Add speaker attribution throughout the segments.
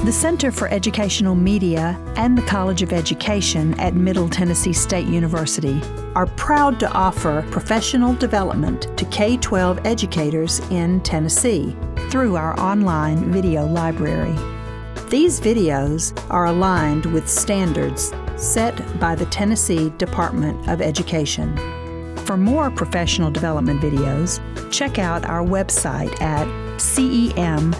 Speaker 1: The Center for Educational Media and the College of Education at Middle Tennessee State University are proud to offer professional development to K-12 educators in Tennessee through our online video library. These videos are aligned with standards set by the Tennessee Department of Education. For more professional development videos, check out our website at cem.mtsu.edu.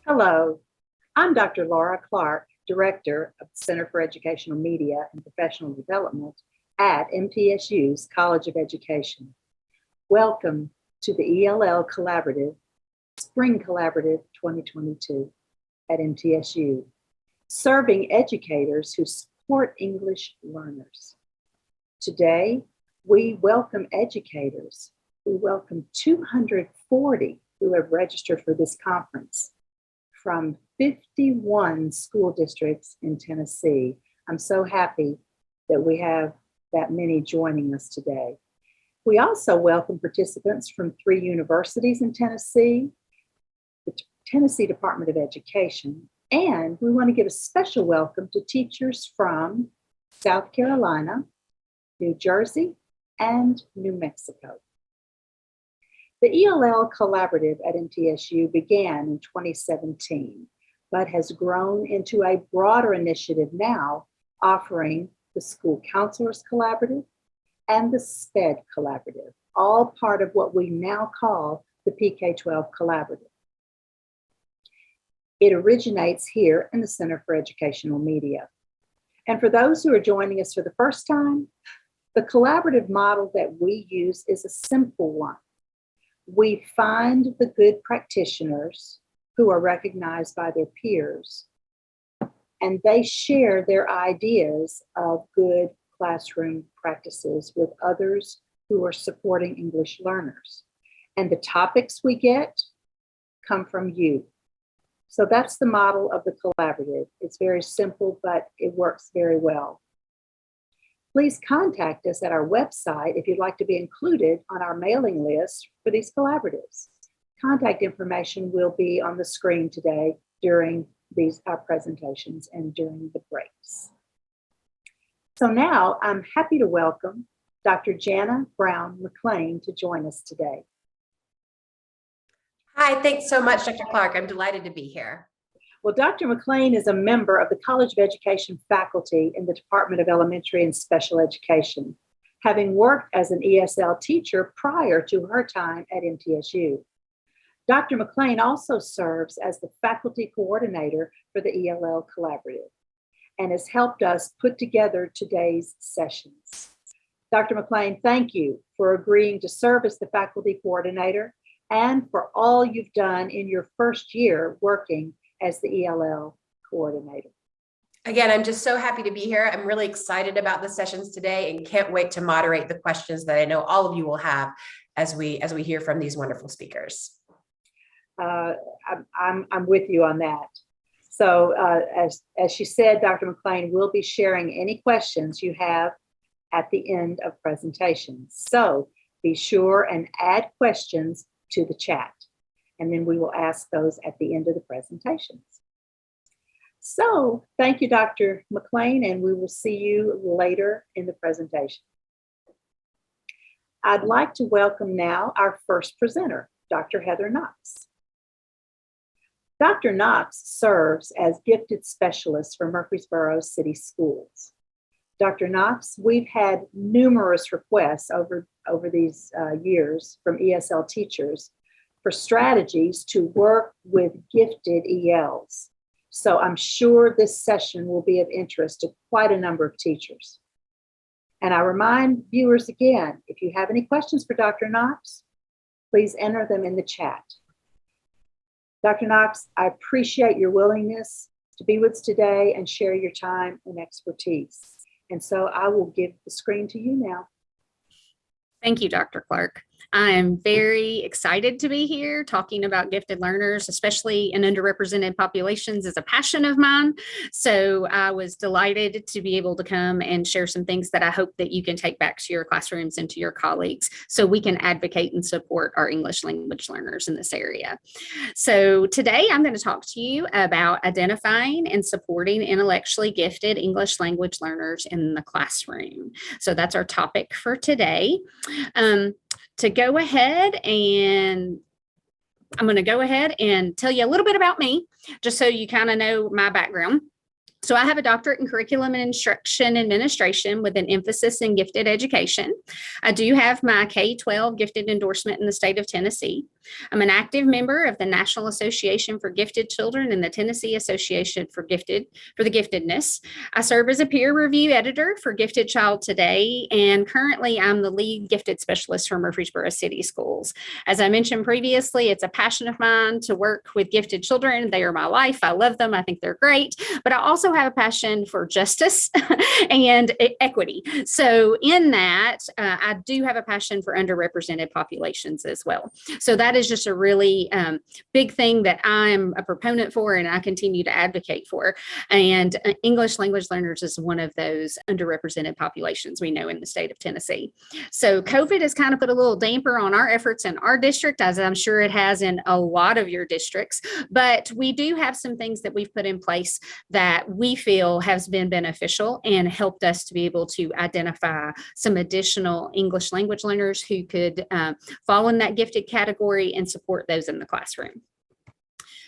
Speaker 2: Hello, I'm Dr. Laura Clark, Director of the Center for Educational Media and Professional Development at MTSU's College of Education. Welcome to the ELL Collaborative, Spring Collaborative 2022 at MTSU, serving educators who support English learners. Today, we welcome educators. We welcome 240 who have registered for this conference from 51 school districts in Tennessee. I'm so happy that we have that many joining us today. We also welcome participants from 3 universities in Tennessee, the Tennessee Department of Education, and we want to give a special welcome to teachers from South Carolina, New Jersey, and New Mexico. The ELL Collaborative at MTSU began in 2017, but has grown into a broader initiative now, offering the School Counselors Collaborative and the SPED Collaborative, all part of what we now call the PK-12 Collaborative. It originates here in the Center for Educational Media. And for those who are joining us for the first time, the collaborative model that we use is a simple one. We find the good practitioners who are recognized by their peers, and they share their ideas of good classroom practices with others who are supporting English learners. And the topics we get come from you. So that's the model of the collaborative. It's very simple, but it works very well. Please contact us at our website if you'd like to be included on our mailing list for these collaboratives. Contact information will be on the screen today during our presentations and during the breaks. So now I'm happy to welcome Dr. Jana Brown McLean to join us today.
Speaker 3: Hi, thanks so much, Dr. Clark. I'm delighted to be here.
Speaker 2: Well, Dr. McLean is a member of the College of Education faculty in the Department of Elementary and Special Education, having worked as an ESL teacher prior to her time at MTSU. Dr. McLean also serves as the faculty coordinator for the ELL Collaborative and has helped us put together today's sessions. Dr. McLean, thank you for agreeing to serve as the faculty coordinator and for all you've done in your first year working as the ELL coordinator.
Speaker 3: Again, I'm just so happy to be here. I'm really excited about the sessions today and can't wait to moderate the questions that I know all of you will have as we hear from these wonderful speakers.
Speaker 2: I'm with you on that. So as she said, Dr. McLean will be sharing any questions you have at the end of presentations. So be sure and add questions to the chat, and then we will ask those at the end of the presentations. So thank you, Dr. McLean, and we will see you later in the presentation. I'd like to welcome now our first presenter, Dr. Heather Knox. Dr. Knox serves as gifted specialist for Murfreesboro City Schools. Dr. Knox, we've had numerous requests over these years from ESL teachers for strategies to work with gifted ELs. So I'm sure this session will be of interest to quite a number of teachers. And I remind viewers again, if you have any questions for Dr. Knox, please enter them in the chat. Dr. Knox, I appreciate your willingness to be with us today and share your time and expertise. And so I will give the screen to you now.
Speaker 4: Thank you, Dr. Clark. I am very excited to be here talking about gifted learners, especially in underrepresented populations, is a passion of mine. So I was delighted to be able to come and share some things that I hope that you can take back to your classrooms and to your colleagues so we can advocate and support our English language learners in this area. So today I'm going to talk to you about identifying and supporting intellectually gifted English language learners in the classroom. So that's our topic for today. To go ahead and I'm going to go ahead and tell you a little bit about me, just so you kind of know my background. So I have a doctorate in curriculum and instruction administration with an emphasis in gifted education. I do have my K-12 gifted endorsement in the state of Tennessee. I'm an active member of the National Association for Gifted Children and the Tennessee Association for the Giftedness. I serve as a peer review editor for Gifted Child Today, and currently I'm the lead gifted specialist for Murfreesboro City Schools. As I mentioned previously, it's a passion of mine to work with gifted children. They are my life. I love them. I think they're great, but I also have a passion for justice and equity. So in that, I do have a passion for underrepresented populations as well. So that is just a really big thing that I'm a proponent for and I continue to advocate for. And English language learners is one of those underrepresented populations we know in the state of Tennessee. So COVID has kind of put a little damper on our efforts in our district, as I'm sure it has in a lot of your districts, but we do have some things that we've put in place that we feel has been beneficial and helped us to be able to identify some additional English language learners who could fall in that gifted category and support those in the classroom.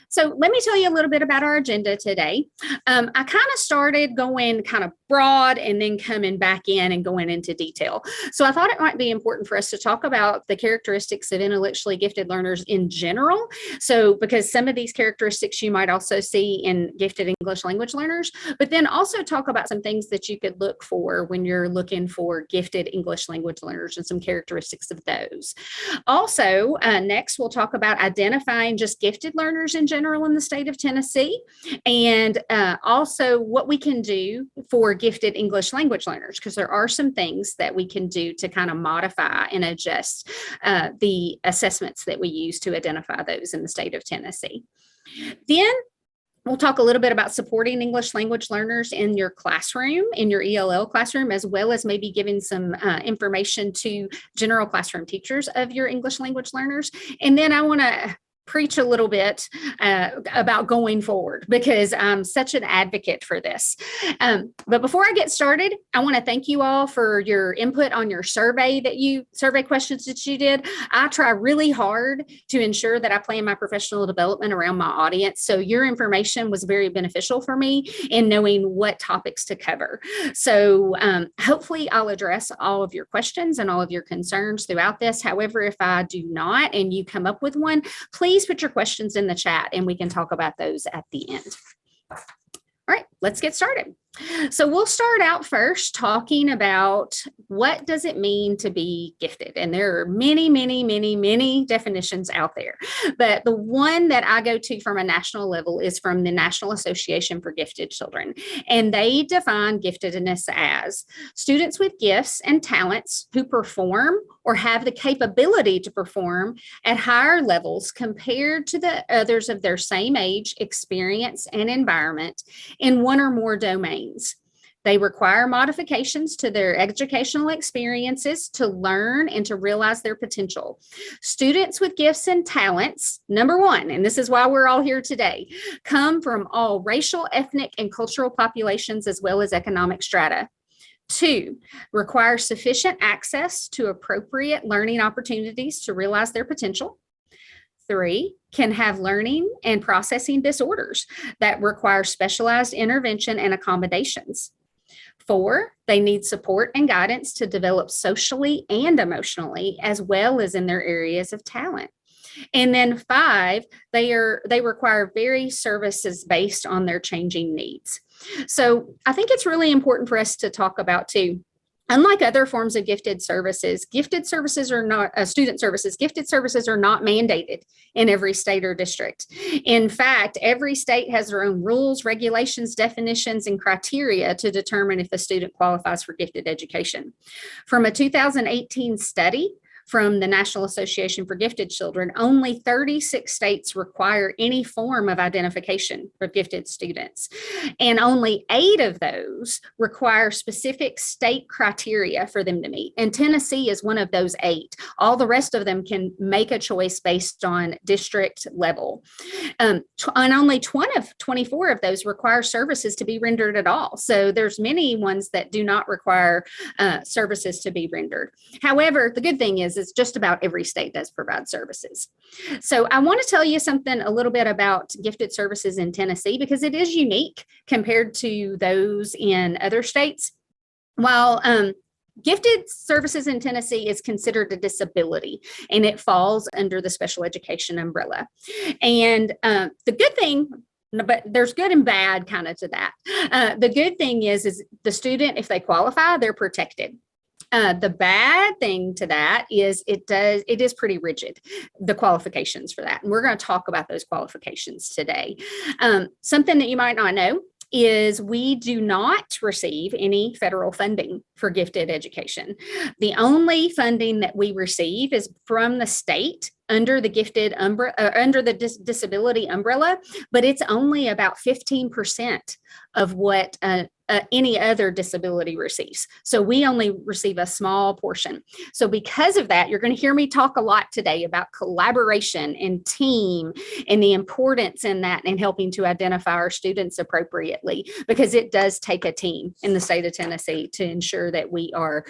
Speaker 4: So let me tell you a little bit about our agenda today. I kind of started going kind of broad and then coming back in and going into detail. So I thought it might be important for us to talk about the characteristics of intellectually gifted learners in general. So because some of these characteristics you might also see in gifted English language learners, but then also talk about some things that you could look for when you're looking for gifted English language learners and some characteristics of those. Also, next we'll talk about identifying just gifted learners in general in the state of Tennessee, and also what we can do for gifted English language learners, because there are some things that we can do to kind of modify and adjust the assessments that we use to identify those in the state of Tennessee. Then we'll talk a little bit about supporting English language learners in your classroom, in your ELL classroom, as well as maybe giving some information to general classroom teachers of your English language learners. And then I want to preach a little bit about going forward, because I'm such an advocate for this. But before I get started, I want to thank you all for your input on your survey questions that you did. I try really hard to ensure that I plan my professional development around my audience. So your information was very beneficial for me in knowing what topics to cover. So hopefully I'll address all of your questions and all of your concerns throughout this. However, if I do not and you come up with one, please put your questions in the chat and we can talk about those at the end. All right, let's get started. So we'll start out first talking about what does it mean to be gifted? And there are many, many, many, many definitions out there. But the one that I go to from a national level is from the National Association for Gifted Children. And they define giftedness as students with gifts and talents who perform or have the capability to perform at higher levels compared to the others of their same age, experience, and environment in one or more domains. They require modifications to their educational experiences to learn and to realize their potential. Students with gifts and talents, number one, and this is why we're all here today, come from all racial, ethnic, and cultural populations as well as economic strata. 2, require sufficient access to appropriate learning opportunities to realize their potential. 3, can have learning and processing disorders that require specialized intervention and accommodations. 4, they need support and guidance to develop socially and emotionally, as well as in their areas of talent. And then 5, they require various services based on their changing needs. So I think it's really important for us to talk about too. Unlike other forms of gifted services are not student services. Gifted services are not mandated in every state or district. In fact, every state has their own rules, regulations, definitions, and criteria to determine if the student qualifies for gifted education. From a 2018 study, from the National Association for Gifted Children, only 36 states require any form of identification for gifted students. And only 8 of those require specific state criteria for them to meet. And Tennessee is one of those 8. All the rest of them can make a choice based on district level. And only 24 of those require services to be rendered at all. So there's many ones that do not require services to be rendered. However, the good thing is just about every state does provide services. So I want to tell you something a little bit about gifted services in Tennessee, because it is unique compared to those in other states. While gifted services in Tennessee is considered a disability, and it falls under the special education umbrella. And the good thing, but there's good and bad kind of to that. The good thing is the student, if they qualify, they're protected. The bad thing to that is it is pretty rigid, the qualifications for that. And we're going to talk about those qualifications today. Something that you might not know is we do not receive any federal funding for gifted education. The only funding that we receive is from the state under the gifted under the disability umbrella, but it's only about 15% of what any other disability receives. So we only receive a small portion. So because of that, you're going to hear me talk a lot today about collaboration and team and the importance in that and helping to identify our students appropriately, because it does take a team in the state of Tennessee to ensure that we are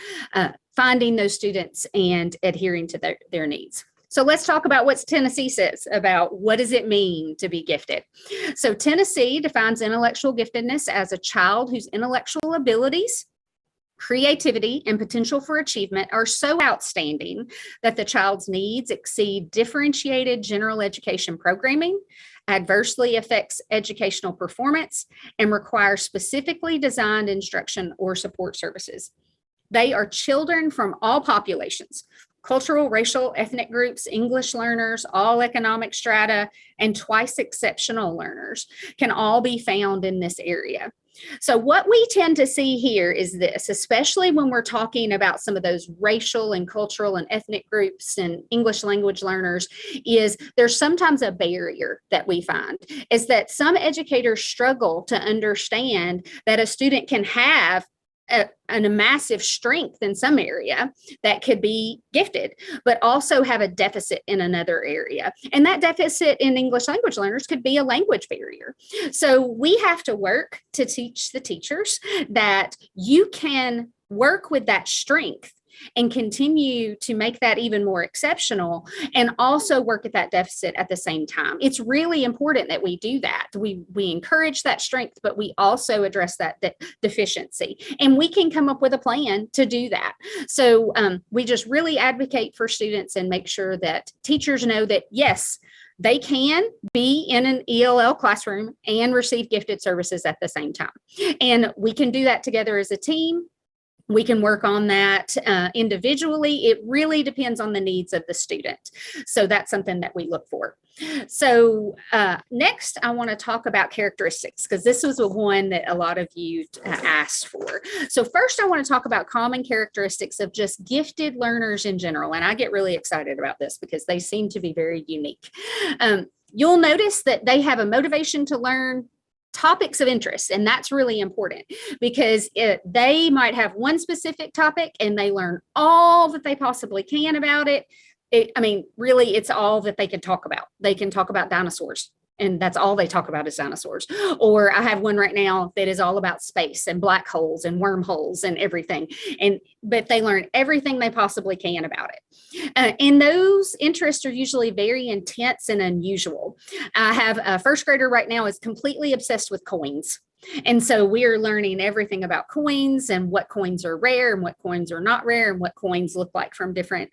Speaker 4: finding those students and adhering to their needs. So let's talk about what Tennessee says about what does it mean to be gifted. So Tennessee defines intellectual giftedness as a child whose intellectual abilities, creativity, and potential for achievement are so outstanding that the child's needs exceed differentiated general education programming, adversely affects educational performance, and requires specifically designed instruction or support services. They are children from all populations: cultural, racial, ethnic groups, English learners, all economic strata, and twice exceptional learners can all be found in this area. So what we tend to see here is this, especially when we're talking about some of those racial and cultural and ethnic groups and English language learners, is there's sometimes a barrier that we find, is that some educators struggle to understand that a student can have a massive strength in some area that could be gifted, but also have a deficit in another area. And that deficit in English language learners could be a language barrier. So we have to work to teach the teachers that you can work with that strength and continue to make that even more exceptional, and also work at that deficit at the same time. It's really important that we do that. We encourage that strength, but we also address that deficiency. And we can come up with a plan to do that. So we just really advocate for students and make sure that teachers know that, yes, they can be in an ELL classroom and receive gifted services at the same time. And we can do that together as a team. We can work on that individually. It really depends on the needs of the student. So that's something that we look for. So next, I want to talk about characteristics, because this was the one that a lot of you asked for. So first, I want to talk about common characteristics of just gifted learners in general. And I get really excited about this because they seem to be very unique. You'll notice that they have a motivation to learn topics of interest, and that's really important, because they might have one specific topic and they learn all that they possibly can about it. Really, it's all that they can talk about. They can talk about dinosaurs, and that's all they talk about is dinosaurs. Or I have one right now that is all about space and black holes and wormholes and everything. But they learn everything they possibly can about it. And those interests are usually very intense and unusual. I have a first grader right now is completely obsessed with coins. And so we are learning everything about coins and what coins are rare and what coins are not rare and what coins look like from different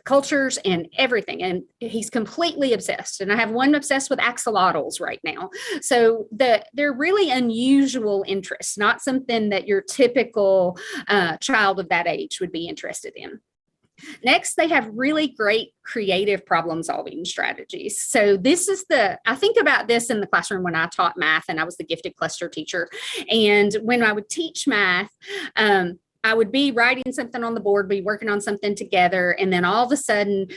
Speaker 4: cultures and everything. And he's completely obsessed. And I have one obsessed with axolotls right now. So they're really unusual interests, not something that your typical child of that age would be interested in. Next, they have really great creative problem solving strategies. So this is I think about this in the classroom when I taught math and I was the gifted cluster teacher. And when I would teach math, I would be writing something on the board, be working on something together, and then all of a sudden,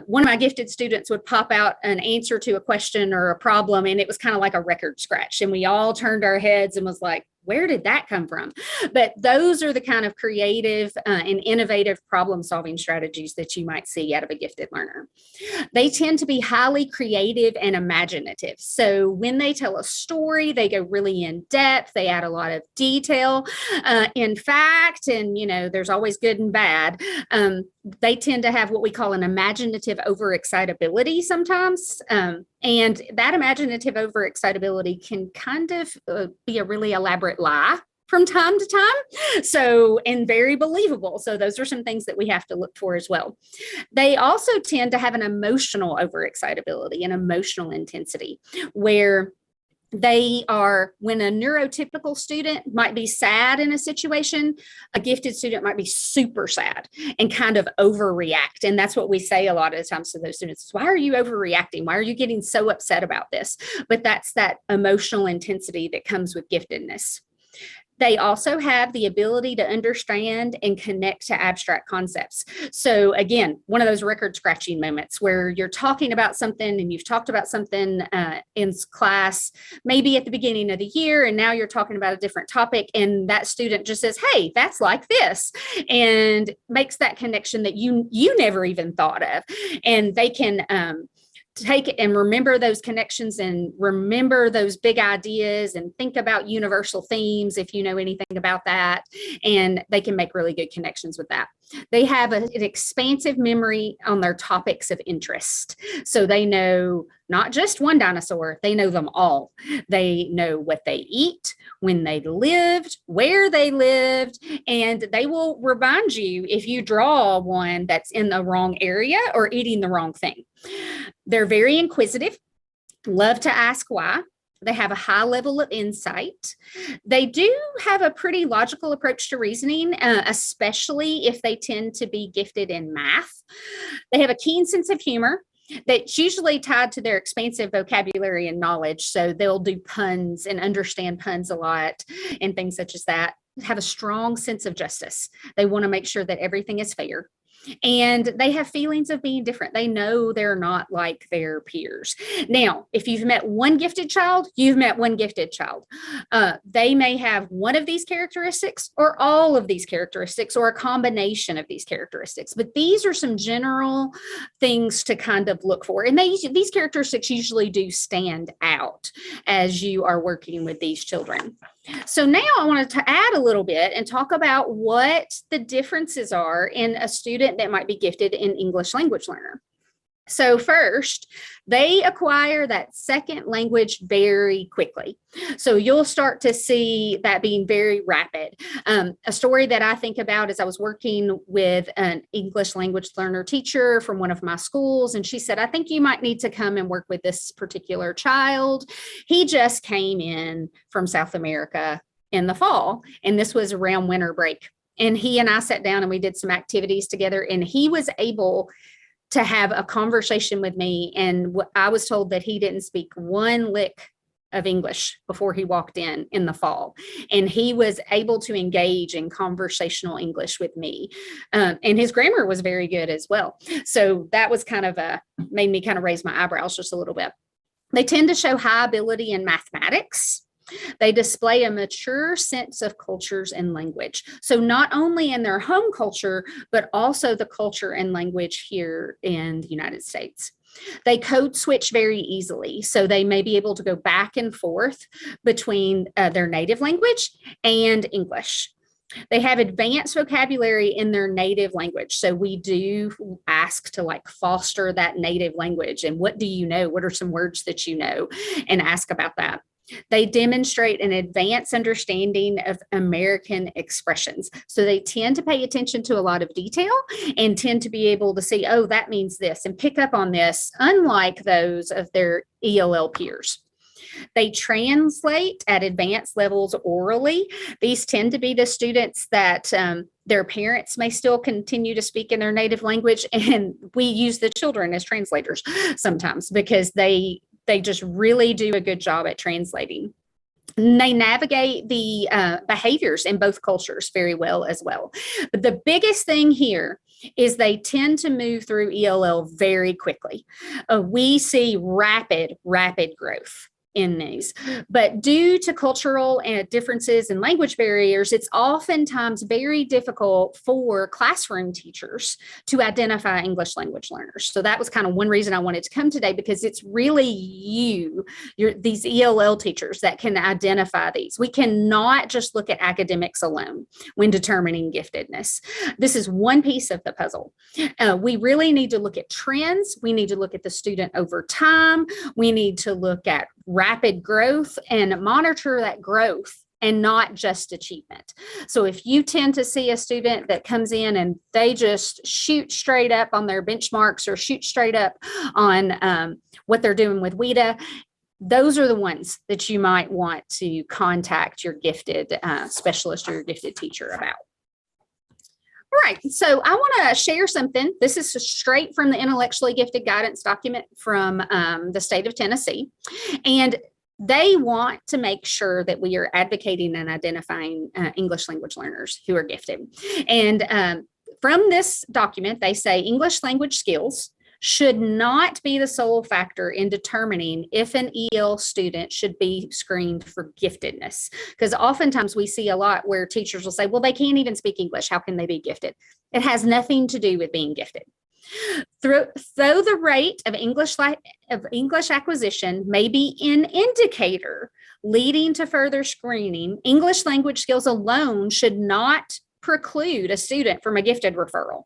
Speaker 4: one of my gifted students would pop out an answer to a question or a problem, and it was kind of like a record scratch. And we all turned our heads and was like, where did that come from? But those are the kind of creative and innovative problem solving strategies that you might see out of a gifted learner. They tend to be highly creative and imaginative. So when they tell a story, they go really in depth. They add a lot of detail. In fact, and there's always good and bad. They tend to have what we call an imaginative overexcitability sometimes. And that imaginative overexcitability can kind of be a really elaborate lie from time to time. So, and very believable. So those are some things that we have to look for as well. They also tend to have an emotional overexcitability and emotional intensity, where they are, when a neurotypical student might be sad in a situation, a gifted student might be super sad and kind of overreact. And that's what we say a lot of the times to those students. Why are you overreacting? Why are you getting so upset about this? But that's that emotional intensity that comes with giftedness. They also have the ability to understand and connect to abstract concepts. So again, one of those record scratching moments where you're talking about something and you've talked about something in class, maybe at the beginning of the year, and now you're talking about a different topic, and that student just says, hey, that's like this, and makes that connection that you never even thought of. And they can take it and remember those connections and remember those big ideas and think about universal themes if you know anything about that, and they can make really good connections with that. They have an expansive memory on their topics of interest. So they know not just one dinosaur, they know them all. They know what they eat, when they lived, where they lived, and they will remind you if you draw one that's in the wrong area or eating the wrong thing. They're very inquisitive, love to ask why. They have a high level of insight. They do have a pretty logical approach to reasoning, especially if they tend to be gifted in math. They have a keen sense of humor that's usually tied to their expansive vocabulary and knowledge. So they'll do puns and understand puns a lot and things such as that. Have a strong sense of justice. They want to make sure that everything is fair. And they have feelings of being different. They know they're not like their peers. Now, if you've met one gifted child, you've met one gifted child. They may have one of these characteristics or all of these characteristics or a combination of these characteristics. But these are some general things to kind of look for. And these characteristics usually do stand out as you are working with these children. So now I wanted to add a little bit and talk about what the differences are in a student that might be gifted in English language learner. So first, they acquire that second language very quickly. So you'll start to see that being very rapid. A story that I think about is I was working with an English language learner teacher from one of my schools, and she said, I think you might need to come and work with this particular child. He just came in from South America in the fall, and this was around winter break. And he and I sat down and we did some activities together, and he was able to have a conversation with me. And I was told that he didn't speak one lick of English before he walked in the fall. And he was able to engage in conversational English with me. And his grammar was very good as well. So that was kind of made me kind of raise my eyebrows just a little bit. They tend to show high ability in mathematics. They display a mature sense of cultures and language. So not only in their home culture, but also the culture and language here in the United States. They code switch very easily. So they may be able to go back and forth between their native language and English. They have advanced vocabulary in their native language. So we do ask to foster that native language. And what do you know? What are some words that you know? And ask about that. They demonstrate an advanced understanding of American expressions. So they tend to pay attention to a lot of detail and tend to be able to see, oh, that means this, and pick up on this, unlike those of their ELL peers. They translate at advanced levels orally. These tend to be the students that their parents may still continue to speak in their native language, and we use the children as translators sometimes because they just really do a good job at translating. They navigate the behaviors in both cultures very well as well. But the biggest thing here is they tend to move through ELL very quickly. We see rapid growth in these, but due to cultural differences and language barriers, it's oftentimes very difficult for classroom teachers to identify English language learners. So that was kind of one reason I wanted to come today, because it's really these ELL teachers that can identify these. We cannot just look at academics alone when determining giftedness. This is one piece of the puzzle. We really need to look at trends. We need to look at the student over time. We need to look at rapid growth and monitor that growth and not just achievement. So if you tend to see a student that comes in and they just shoot straight up on their benchmarks or shoot straight up on what they're doing with WIDA, those are the ones that you might want to contact your gifted specialist or your gifted teacher about. All right, so I want to share something. This is straight from the intellectually gifted guidance document from the state of Tennessee. And they want to make sure that we are advocating and identifying English language learners who are gifted. And from this document, they say English language skills should not be the sole factor in determining if an EL student should be screened for giftedness. Because oftentimes we see a lot where teachers will say, well, they can't even speak English. How can they be gifted? It has nothing to do with being gifted. Though the rate of English acquisition may be an indicator leading to further screening, English language skills alone should not preclude a student from a gifted referral.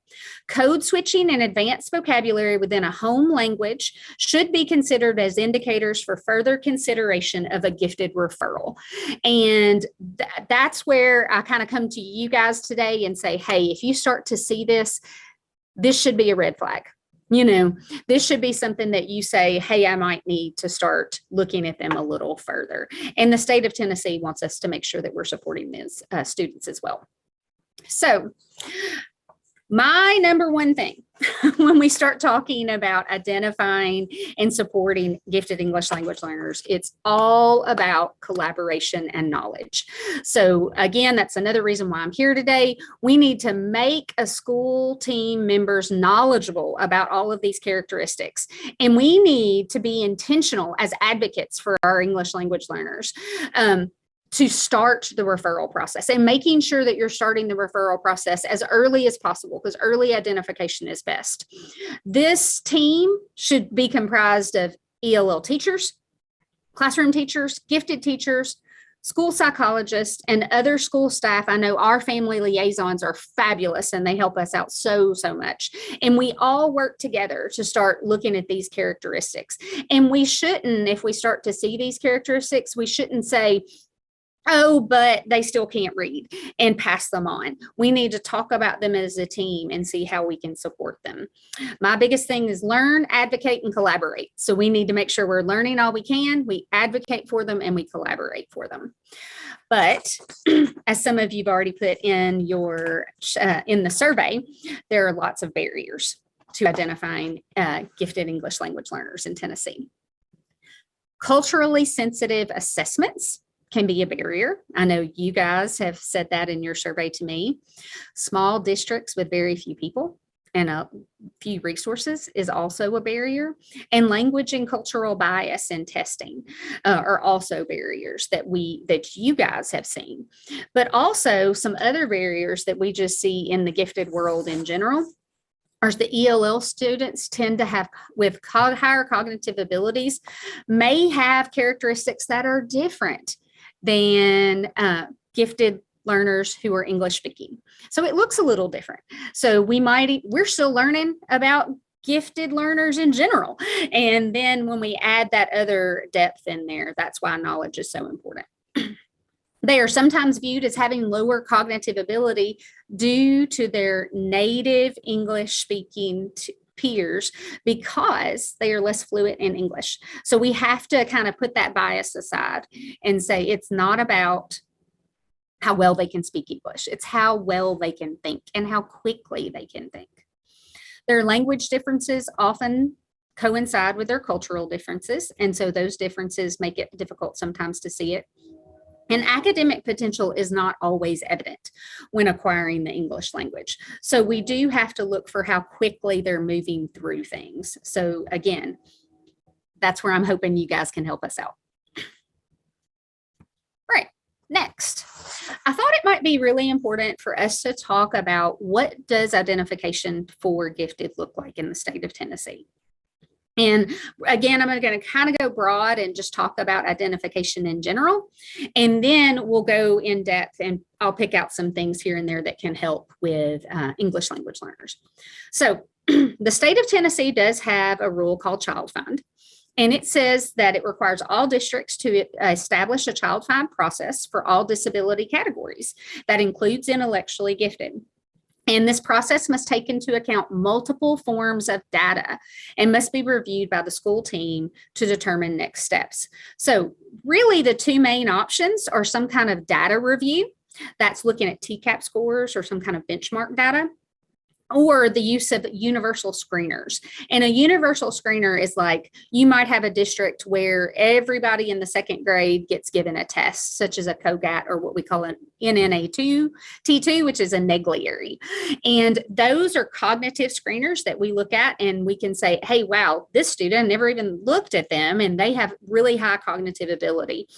Speaker 4: Code switching and advanced vocabulary within a home language should be considered as indicators for further consideration of a gifted referral. And that's where I kind of come to you guys today and say, hey, if you start to see this, this should be a red flag. You know, this should be something that you say, hey, I might need to start looking at them a little further. And the state of Tennessee wants us to make sure that we're supporting these students as well. So my number one thing when we start talking about identifying and supporting gifted English language learners, it's all about collaboration and knowledge. So again, that's another reason why I'm here today. We need to make a school team members knowledgeable about all of these characteristics. And we need to be intentional as advocates for our English language learners. To start the referral process and making sure that you're starting the referral process as early as possible, because early identification is best. This team should be comprised of ELL teachers, classroom teachers, gifted teachers, school psychologists, and other school staff. I know our family liaisons are fabulous and they help us out so much. And we all work together to start looking at these characteristics. And we shouldn't, if we start to see these characteristics, we shouldn't say, oh, but they still can't read and pass them on. We need to talk about them as a team and see how we can support them. My biggest thing is learn, advocate, and collaborate. So we need to make sure we're learning all we can, we advocate for them, and we collaborate for them. But as some of you've already put in your in the survey, there are lots of barriers to identifying gifted English language learners in Tennessee. Culturally sensitive assessments can be a barrier. I know you guys have said that in your survey to me. Small districts with very few people and a few resources is also a barrier. And language and cultural bias in testing are also barriers that you guys have seen. But also some other barriers that we just see in the gifted world in general are the ELL students tend to have, with higher cognitive abilities, may have characteristics that are different than gifted learners who are English speaking. So it looks a little different. So we're still learning about gifted learners in general. And then when we add that other depth in there, that's why knowledge is so important. They are sometimes viewed as having lower cognitive ability due to their native English speaking peers because they are less fluent in English. So we have to kind of put that bias aside and say it's not about how well they can speak English. It's how well they can think and how quickly they can think. Their language differences often coincide with their cultural differences. And so those differences make it difficult sometimes to see it. And academic potential is not always evident when acquiring the English language. So we do have to look for how quickly they're moving through things. So again, that's where I'm hoping you guys can help us out. Right, next. I thought it might be really important for us to talk about what does identification for gifted look like in the state of Tennessee. And again, I'm going to kind of go broad and just talk about identification in general. And then we'll go in depth and I'll pick out some things here and there that can help with English language learners. So the state of Tennessee does have a rule called Child Find. And it says that it requires all districts to establish a child find process for all disability categories. That includes intellectually gifted. And this process must take into account multiple forms of data and must be reviewed by the school team to determine next steps. So really the two main options are some kind of data review that's looking at TCAP scores or some kind of benchmark data, or the use of universal screeners. And a universal screener is like, you might have a district where everybody in the second grade gets given a test, such as a COGAT or what we call an NNA2, T2, which is a negliary. And those are cognitive screeners that we look at and we can say, hey, wow, this student never even looked at them and they have really high cognitive ability.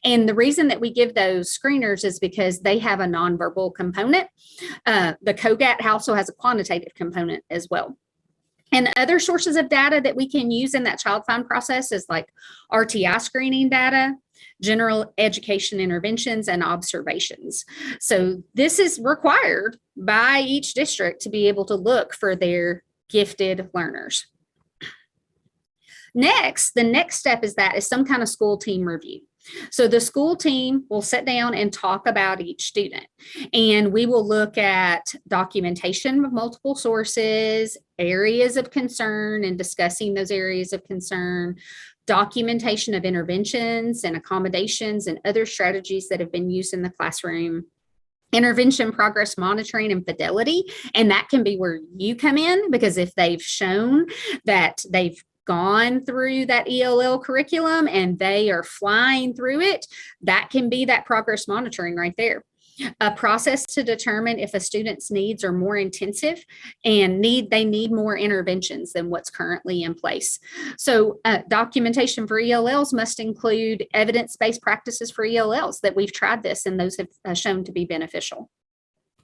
Speaker 4: And the reason that we give those screeners is because they have a nonverbal component. The COGAT also has a quantitative component as well. And other sources of data that we can use in that child find process is like RTI screening data, general education interventions, and observations. So this is required by each district to be able to look for their gifted learners. Next, the next step is some kind of school team review. So the school team will sit down and talk about each student, and we will look at documentation of multiple sources, areas of concern and discussing those areas of concern, documentation of interventions and accommodations and other strategies that have been used in the classroom, intervention progress monitoring and fidelity. And that can be where you come in, because if they've shown that they've gone through that ELL curriculum and they are flying through it, that can be that progress monitoring right there. A process to determine if a student's needs are more intensive and they need more interventions than what's currently in place. So documentation for ELLs must include evidence-based practices for ELLs that we've tried this and those have shown to be beneficial.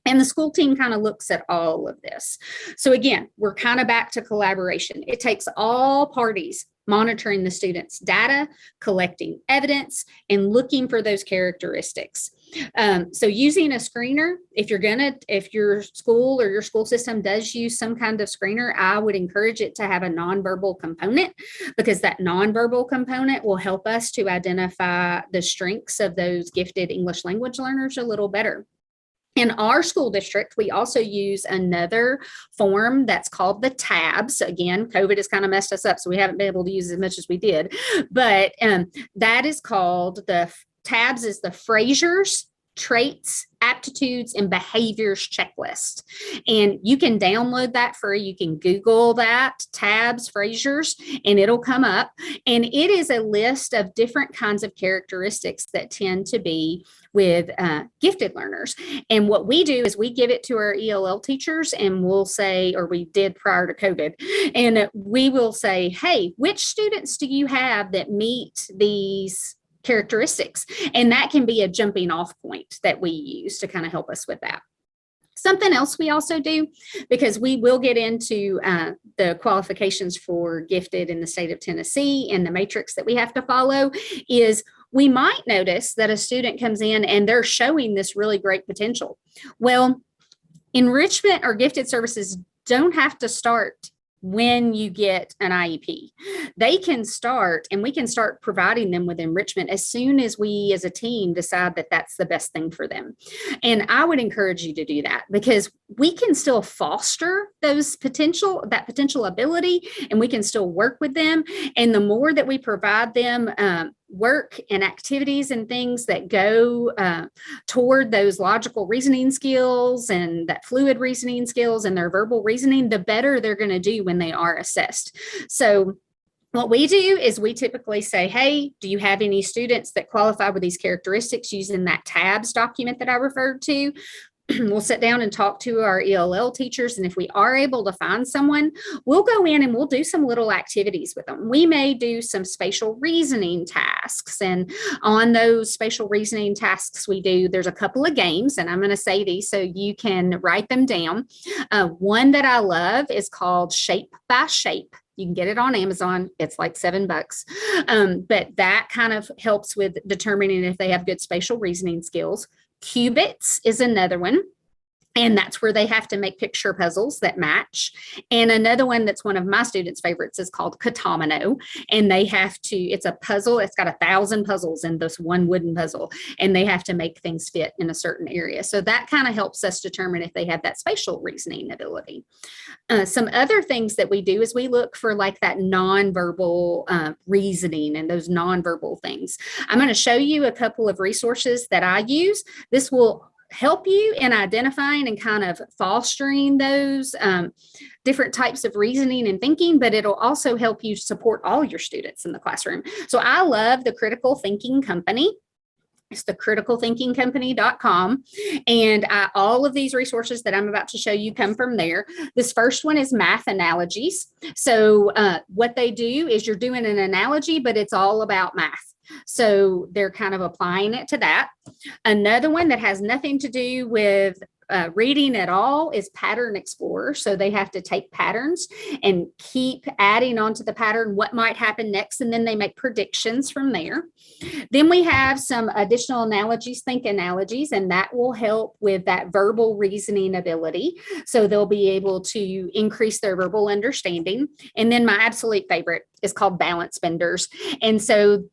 Speaker 4: And the school team kind of looks at all of this. So again, we're kind of back to collaboration. It takes all parties monitoring the students' data, collecting evidence, and looking for those characteristics. So using a screener, if your school or your school system does use some kind of screener, I would encourage it to have a nonverbal component, because that nonverbal component will help us to identify the strengths of those gifted English language learners a little better. In our school district, we also use another form that's called the TABS. Again, COVID has kind of messed us up, so we haven't been able to use as much as we did. But that is called, the TABS is the Fraser's Traits, Aptitudes, and Behaviors Checklist. And you can download that free. You can Google that, TABS, Fraser's, and it'll come up. And it is a list of different kinds of characteristics that tend to be with gifted learners. And what we do is we give it to our ELL teachers and we'll say, or we did prior to COVID, and we will say, hey, which students do you have that meet these characteristics? And that can be a jumping off point that we use to kind of help us with that. Something else we also do, because we will get into the qualifications for gifted in the state of Tennessee and the matrix that we have to follow, is we might notice that a student comes in and they're showing this really great potential. Well, enrichment or gifted services don't have to start when you get an IEP. They can start, and we can start providing them with enrichment as soon as we as a team decide that that's the best thing for them. And I would encourage you to do that, because we can still foster that potential ability, and we can still work with them. And the more that we provide them work and activities and things that go toward those logical reasoning skills and that fluid reasoning skills and their verbal reasoning, the better they're going to do when they are assessed. So What we do is we typically say, hey, do you have any students that qualify with these characteristics using that tabs document that I referred to? We'll sit down and talk to our ELL teachers. And if we are able to find someone, we'll go in and we'll do some little activities with them. We may do some spatial reasoning tasks. And on those spatial reasoning tasks there's a couple of games, and I'm going to say these so you can write them down. One that I love is called Shape by Shape. You can get it on Amazon. It's like $7. But that kind of helps with determining if they have good spatial reasoning skills. Qubits is another one. And that's where they have to make picture puzzles that match. And another one that's one of my students' favorites is called Katamino. And they have to, it's a puzzle. It's got 1,000 puzzles in this one wooden puzzle. And they have to make things fit in a certain area. So that kind of helps us determine if they have that spatial reasoning ability. Some other things that we do is we look for like that nonverbal reasoning and those nonverbal things. I'm going to show you a couple of resources that I use. This will help you in identifying and kind of fostering those different types of reasoning and thinking, but it'll also help you support all your students in the classroom. So I love the Critical Thinking Company. It's the criticalthinkingcompany.com. And all of these resources that I'm about to show you come from there. This first one is math analogies. So what they do is you're doing an analogy, but it's all about math. So they're kind of applying it to that. Another one that has nothing to do with reading at all is Pattern Explorer. So they have to take patterns and keep adding onto the pattern what might happen next, and then they make predictions from there. Then we have some additional analogies, think analogies, and that will help with that verbal reasoning ability. So they'll be able to increase their verbal understanding. And then my absolute favorite is called balance benders. And so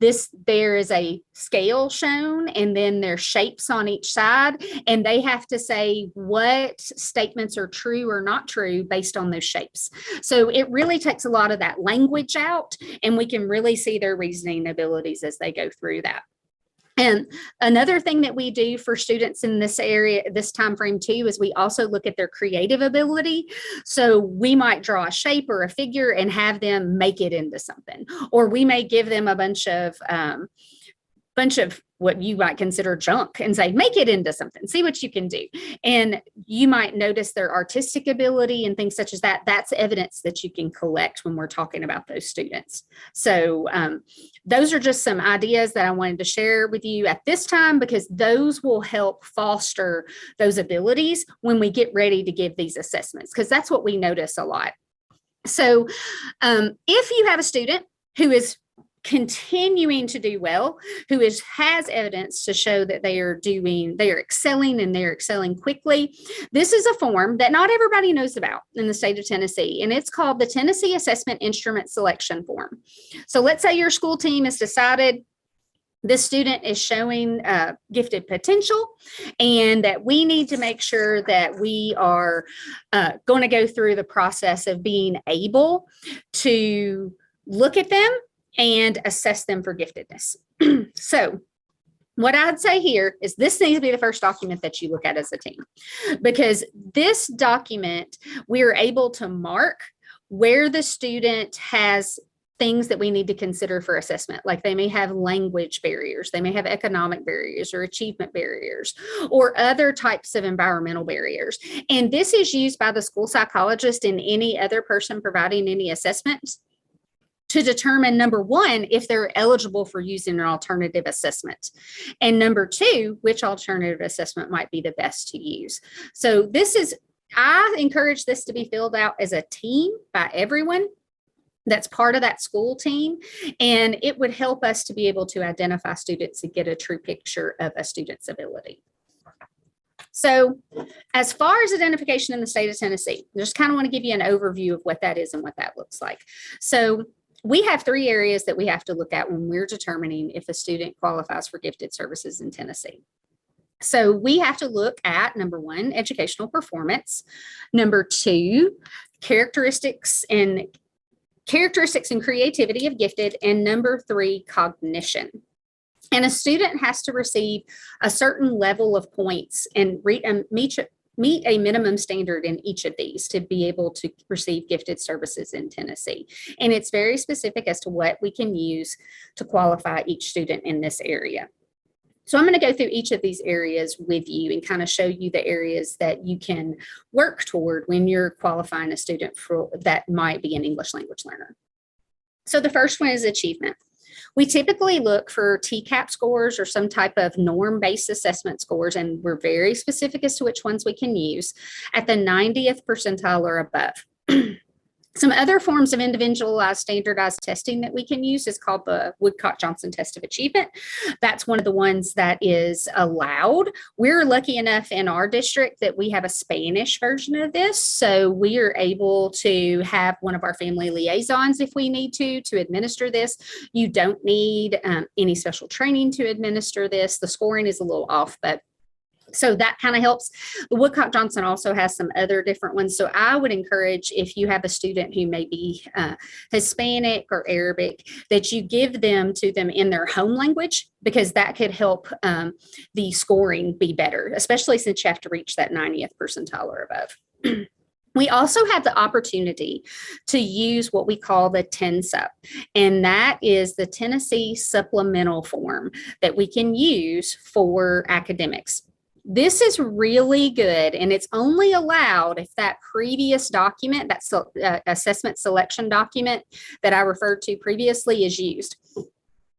Speaker 4: there is a scale shown, and then there's shapes on each side, and they have to say what statements are true or not true based on those shapes. So it really takes a lot of that language out, and we can really see their reasoning abilities as they go through that. And another thing that we do for students in this area, this time frame too, is we also look at their creative ability. So we might draw a shape or a figure and have them make it into something, or we may give them a bunch of what you might consider junk and say, make it into something, see what you can do. And you might notice their artistic ability and things such as that. That's evidence that you can collect when we're talking about those students. So those are just some ideas that I wanted to share with you at this time, because those will help foster those abilities when we get ready to give these assessments, because that's what we notice a lot. So if you have a student who is continuing to do well, who has evidence to show that they are excelling and they're excelling quickly, this is a form that not everybody knows about in the state of Tennessee, and it's called the Tennessee Assessment Instrument Selection Form. So let's say your school team has decided this student is showing gifted potential, and that we need to make sure that we are going to go through the process of being able to look at them and assess them for giftedness. So what I'd say here is this needs to be the first document that you look at as a team, because this document, we're able to mark where the student has things that we need to consider for assessment. Like they may have language barriers, they may have economic barriers or achievement barriers, or other types of environmental barriers. And this is used by the school psychologist and any other person providing any assessments to determine, number one, if they're eligible for using an alternative assessment, and number two, which alternative assessment might be the best to use. So I encourage this to be filled out as a team by everyone that's part of that school team, and it would help us to be able to identify students and get a true picture of a student's ability. So as far as identification in the state of Tennessee, I just kind of want to give you an overview of what that is and what that looks like. So we have 3 areas that we have to look at when we're determining if a student qualifies for gifted services in Tennessee. So we have to look at, number 1, educational performance, number 2, characteristics and creativity of gifted, and number 3, cognition. And a student has to receive a certain level of points and meet meet a minimum standard in each of these to be able to receive gifted services in Tennessee. And it's very specific as to what we can use to qualify each student in this area. So I'm going to go through each of these areas with you and kind of show you the areas that you can work toward when you're qualifying a student for that might be an English language learner. So the first one is achievement. We typically look for TCAP scores or some type of norm-based assessment scores, and we're very specific as to which ones we can use at the 90th percentile or above. Some other forms of individualized standardized testing that we can use is called the Woodcock-Johnson Test of Achievement. That's one of the ones that is allowed. We're lucky enough in our district that we have a Spanish version of this, so we are able to have one of our family liaisons if we need to administer this. You don't need any special training to administer this. The scoring is a little off, but so that kind of helps. The Woodcock-Johnson also has some other different ones. So I would encourage, if you have a student who may be Hispanic or Arabic, that you give them to them in their home language, because that could help the scoring be better, especially since you have to reach that 90th percentile or above. We also have the opportunity to use what we call the TNSUP, and that is the Tennessee Supplemental Form that we can use for academics. This is really good, and it's only allowed if that previous document, that assessment selection document that I referred to previously, is used.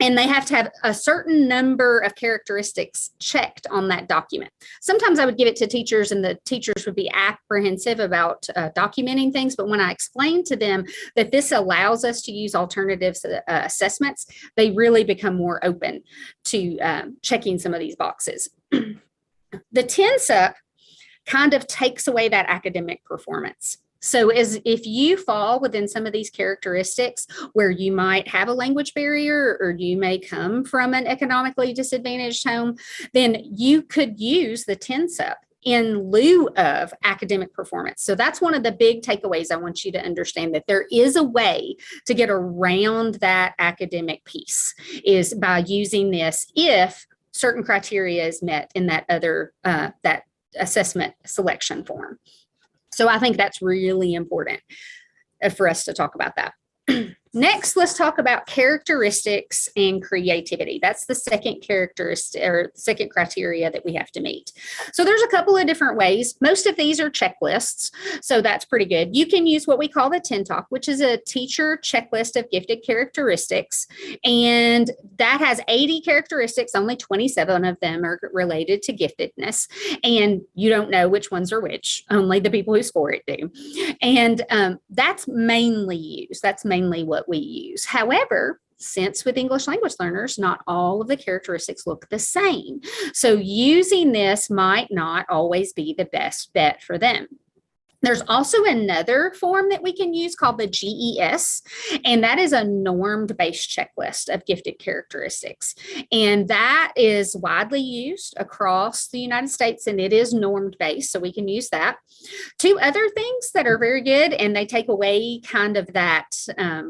Speaker 4: And they have to have a certain number of characteristics checked on that document. Sometimes I would give it to teachers and the teachers would be apprehensive about documenting things. But when I explain to them that this allows us to use alternatives assessments, they really become more open to checking some of these boxes. The TNSUP kind of takes away that academic performance. So as if you fall within some of these characteristics where you might have a language barrier or you may come from an economically disadvantaged home, then you could use the TNSUP in lieu of academic performance. So that's one of the big takeaways I want you to understand, that there is a way to get around that academic piece, is by using this if certain criteria is met in that other, that assessment selection form. So I think that's really important for us to talk about that. Next, let's talk about characteristics and creativity. That's the second characteristic or second criteria that we have to meet. So there's a couple of different ways. Most of these are checklists, so that's pretty good. You can use what we call the TEN-TALK, which is a teacher checklist of gifted characteristics, and that has 80 characteristics. Only 27 of them are related to giftedness, and you don't know which ones are which. Only the people who score it do. And that's mainly used. That's mainly what we use. However, since with English language learners, not all of the characteristics look the same. So using this might not always be the best bet for them. There's also another form that we can use called the GES, and that is a normed-based checklist of gifted characteristics. And that is widely used across the United States, and it is normed-based, so we can use that. Two other things that are very good, and they take away kind of that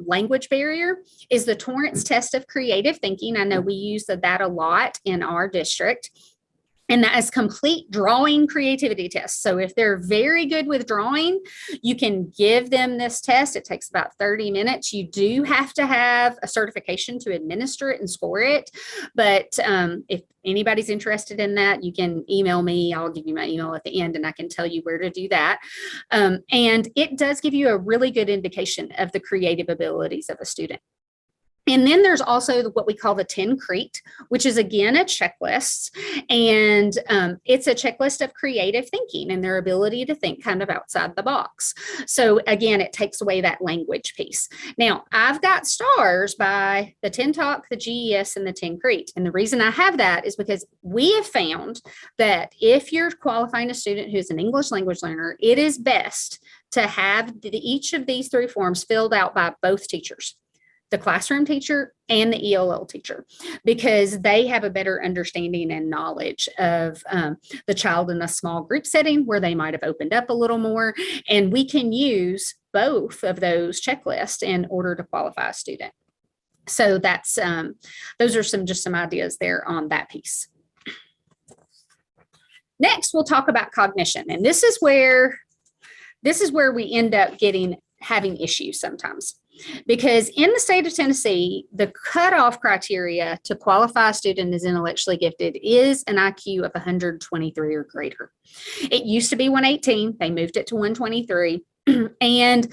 Speaker 4: language barrier, is the Torrance test of creative thinking. I know we use that a lot in our district. And that is complete drawing creativity tests. So if they're very good with drawing, you can give them this test. It takes about 30 minutes. You do have to have a certification to administer it and score it. But if anybody's interested in that, you can email me. I'll give you my email at the end and I can tell you where to do that. And it does give you a really good indication of the creative abilities of a student. And then there's also what we call the TEN-CREAT, which is again a checklist, and it's a checklist of creative thinking and their ability to think kind of outside the box. So again, it takes away that language piece. Now, I've got stars by the TEN-TALK, the GES, and the TEN-CREAT. And the reason I have that is because we have found that if you're qualifying a student who's an English language learner, it is best to have each of these three forms filled out by both teachers, the classroom teacher and the ELL teacher, because they have a better understanding and knowledge of the child in a small group setting where they might have opened up a little more. And we can use both of those checklists in order to qualify a student. So that's those are just some ideas there on that piece. Next, we'll talk about cognition. And this is where we end up having issues sometimes. Because in the state of Tennessee, the cutoff criteria to qualify a student as intellectually gifted is an IQ of 123 or greater. It used to be 118. They moved it to 123. And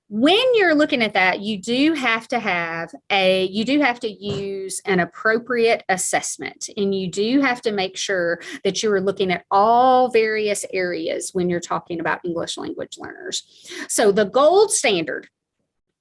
Speaker 4: when you're looking at that, you do have to use an appropriate assessment, and you do have to make sure that you are looking at all various areas when you're talking about English language learners. So the gold standard,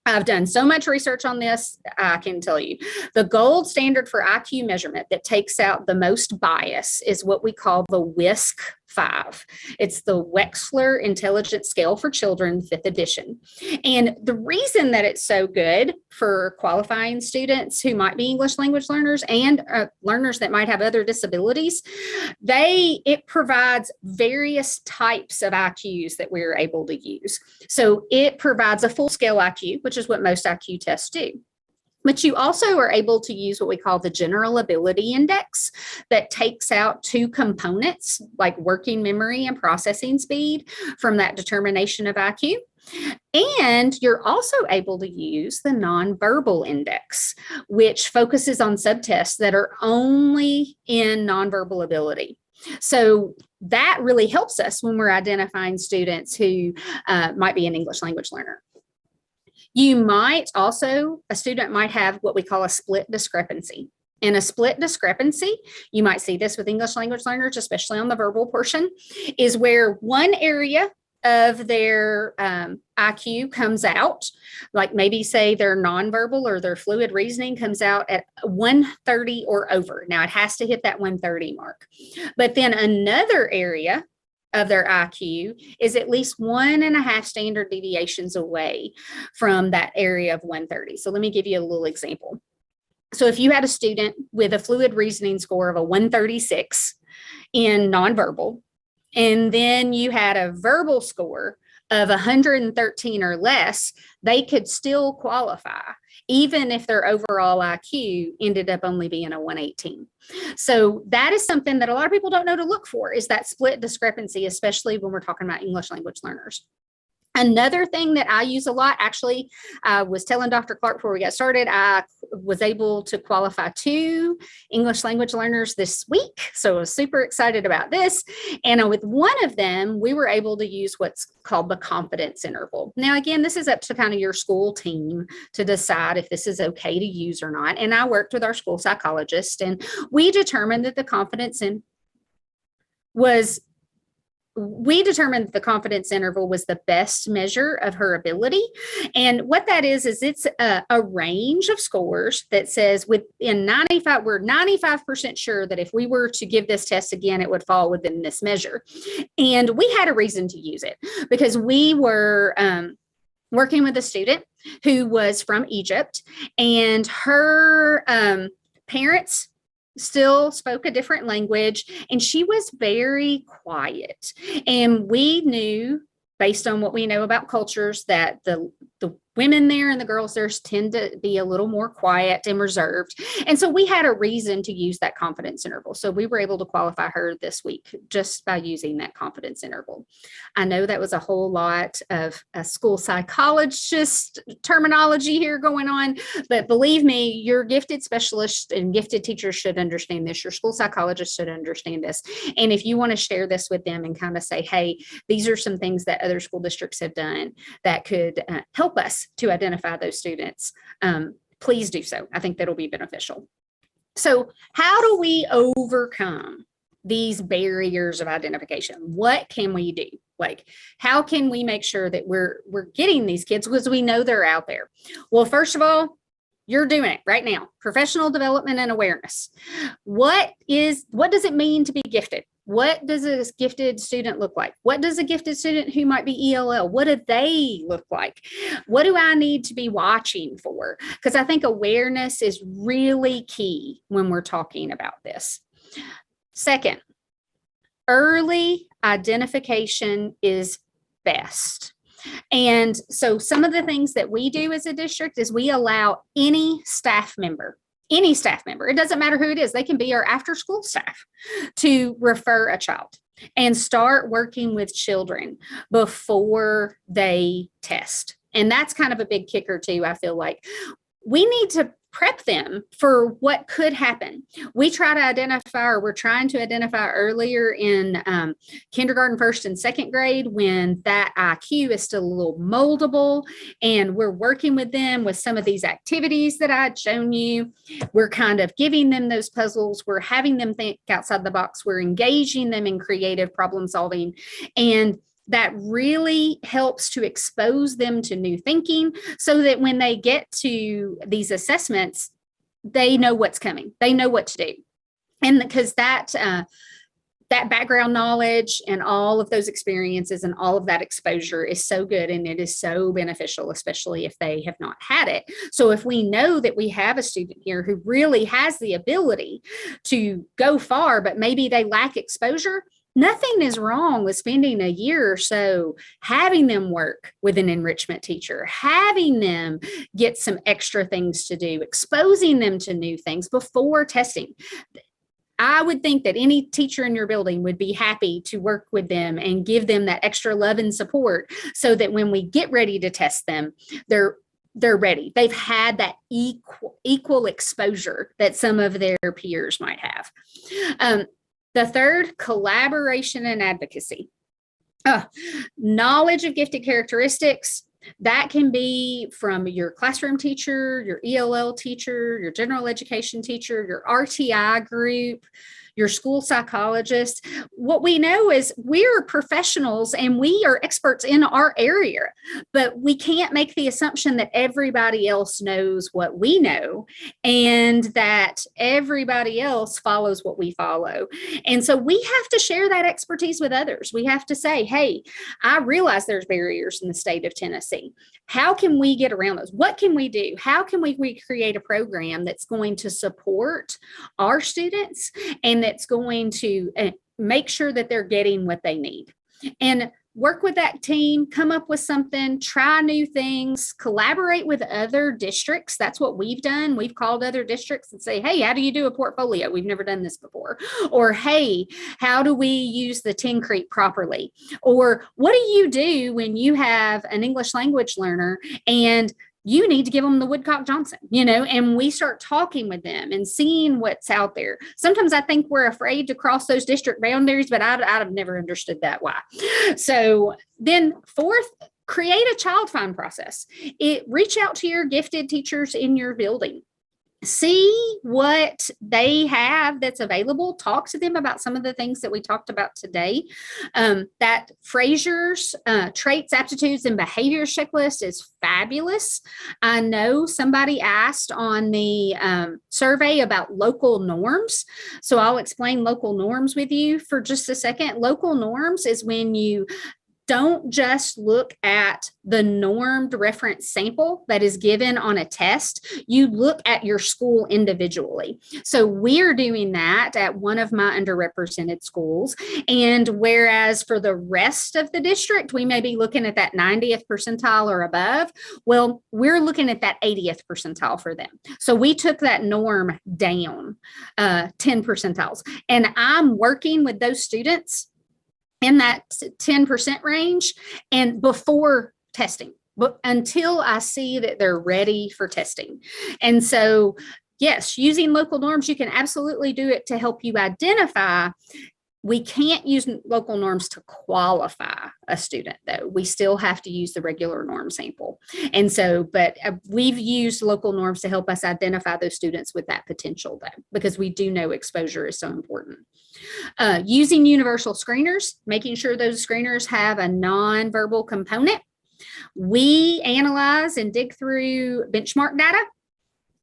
Speaker 4: I've done so much research on this, I can tell you, the gold standard for IQ measurement that takes out the most bias is what we call the WISC-5. It's the Wechsler Intelligence Scale for Children, 5th edition. And the reason that it's so good for qualifying students who might be English language learners and learners that might have other disabilities, it provides various types of IQs that we're able to use. So it provides a full scale IQ, which is what most IQ tests do. But you also are able to use what we call the general ability index that takes out two components like working memory and processing speed from that determination of IQ. And you're also able to use the nonverbal index, which focuses on subtests that are only in nonverbal ability. So that really helps us when we're identifying students who might be an English language learner. A student might have what we call a split discrepancy. In a split discrepancy, you might see this with English language learners, especially on the verbal portion, is where one area of their IQ comes out, like maybe say their nonverbal or their fluid reasoning comes out at 130 or over. Now it has to hit that 130 mark. But then another area of their IQ is at least 1.5 standard deviations away from that area of 130. So let me give you a little example. So if you had a student with a fluid reasoning score of a 136 in nonverbal, and then you had a verbal score of 113 or less, they could still qualify, even if their overall IQ ended up only being a 118. So that is something that a lot of people don't know to look for, is that split discrepancy, especially when we're talking about English language learners. Another thing that I use a lot, actually, I was telling Dr. Clark before we got started, I was able to qualify 2 English language learners this week. So I was super excited about this. And with one of them, we were able to use what's called the confidence interval. Now, again, this is up to kind of your school team to decide if this is okay to use or not. And I worked with our school psychologist, and we determined that the confidence interval was the best measure of her ability. And what that is it's a range of scores that says we're 95% sure that if we were to give this test again, it would fall within this measure. And we had a reason to use it because we were working with a student who was from Egypt, and her parents still spoke a different language, and she was very quiet. And we knew, based on what we know about cultures, that the women there and the girls there tend to be a little more quiet and reserved. And so we had a reason to use that confidence interval. So we were able to qualify her this week just by using that confidence interval. I know that was a whole lot of a school psychologist terminology here going on, but believe me, your gifted specialists and gifted teachers should understand this. Your school psychologist should understand this. And if you want to share this with them and kind of say, hey, these are some things that other school districts have done that could help us to identify those students, please do so. I think that'll be beneficial. So how do we overcome these barriers of identification? What can we do? Like, how can we make sure that we're getting these kids, because we know they're out there? Well, first of all, you're doing it right now. Professional development and awareness. What does it mean to be gifted? What does a gifted student look like? What does a gifted student who might be ELL, what do they look like? What do I need to be watching for? Because I think awareness is really key when we're talking about this. Second, early identification is best. And so some of the things that we do as a district is we allow any staff member any staff member, it doesn't matter who it is, they can be our after school staff, to refer a child and start working with children before they test. And that's kind of a big kicker too. I feel like we need to prep them for what could happen. We're trying to identify earlier in kindergarten, first and second grade, when that IQ is still a little moldable, and we're working with them with some of these activities that I'd shown you. We're kind of giving them those puzzles. We're having them think outside the box. We're engaging them in creative problem solving, and that really helps to expose them to new thinking, so that when they get to these assessments, they know what's coming. They know what to do. And because that background knowledge and all of those experiences and all of that exposure is so good, and it is so beneficial, especially if they have not had it. So if we know that we have a student here who really has the ability to go far, but maybe they lack exposure, nothing is wrong with spending a year or so having them work with an enrichment teacher, having them get some extra things to do, exposing them to new things before testing. I would think that any teacher in your building would be happy to work with them and give them that extra love and support, so that when we get ready to test them, they're ready. They've had that equal exposure that some of their peers might have. The third, collaboration and advocacy. Knowledge of gifted characteristics. That can be from your classroom teacher, your ELL teacher, your general education teacher, your RTI group, your school psychologist. What we know is we're professionals and we are experts in our area, but we can't make the assumption that everybody else knows what we know and that everybody else follows what we follow. And so we have to share that expertise with others. We have to say, hey, I realize there's barriers in the state of Tennessee. How can we get around those? What can we do? How can we create a program that's going to support our students and that's going to make sure that they're getting what they need? And work with that team, come up with something, try new things, collaborate with other districts. That's what we've done. We've called other districts and say, hey, how do you do a portfolio? We've never done this before. Or, hey, how do we use the Tincrete properly? Or what do you do when you have an English language learner and you need to give them the Woodcock Johnson, and we start talking with them and seeing what's out there. Sometimes I think we're afraid to cross those district boundaries, but I've never understood that why. So then fourth, create a child find process. Reach out to your gifted teachers in your building. See what they have that's available. Talk to them about some of the things that we talked about today. That Fraser's traits, aptitudes, and behaviors checklist is fabulous. I know somebody asked on the survey about local norms. So I'll explain local norms with you for just a second. Local norms is when you don't just look at the normed reference sample that is given on a test. You look at your school individually. So we're doing that at one of my underrepresented schools. And whereas for the rest of the district, we may be looking at that 90th percentile or above. Well, we're looking at that 80th percentile for them. So we took that norm down 10 percentiles. And I'm working with those students in that 10% range and before testing, but until I see that they're ready for testing. And so, yes, using local norms, you can absolutely do it to help you identify. We can't use local norms to qualify a student, though. We still have to use the regular norm sample. And so, but we've used local norms to help us identify those students with that potential, though, because we do know exposure is so important. Using universal screeners, making sure those screeners have a nonverbal component. We analyze and dig through benchmark data,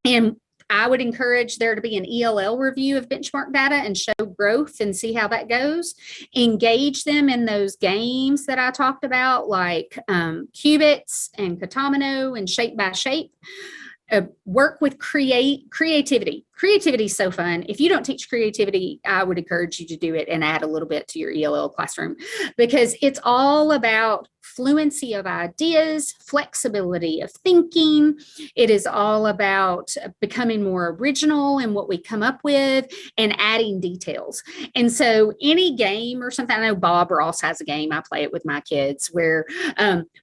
Speaker 4: and I would encourage there to be an ELL review of benchmark data and show growth and see how that goes. Engage them in those games that I talked about, like Cubits and Katamino and Shape by Shape. Work with creativity. creativity is so fun. If you don't teach creativity, I would encourage you to do it and add a little bit to your ELL classroom, because it's all about fluency of ideas, flexibility of thinking. It is all about becoming more original in what we come up with and adding details. And so any game or something, I know Bob Ross has a game, I play it with my kids, where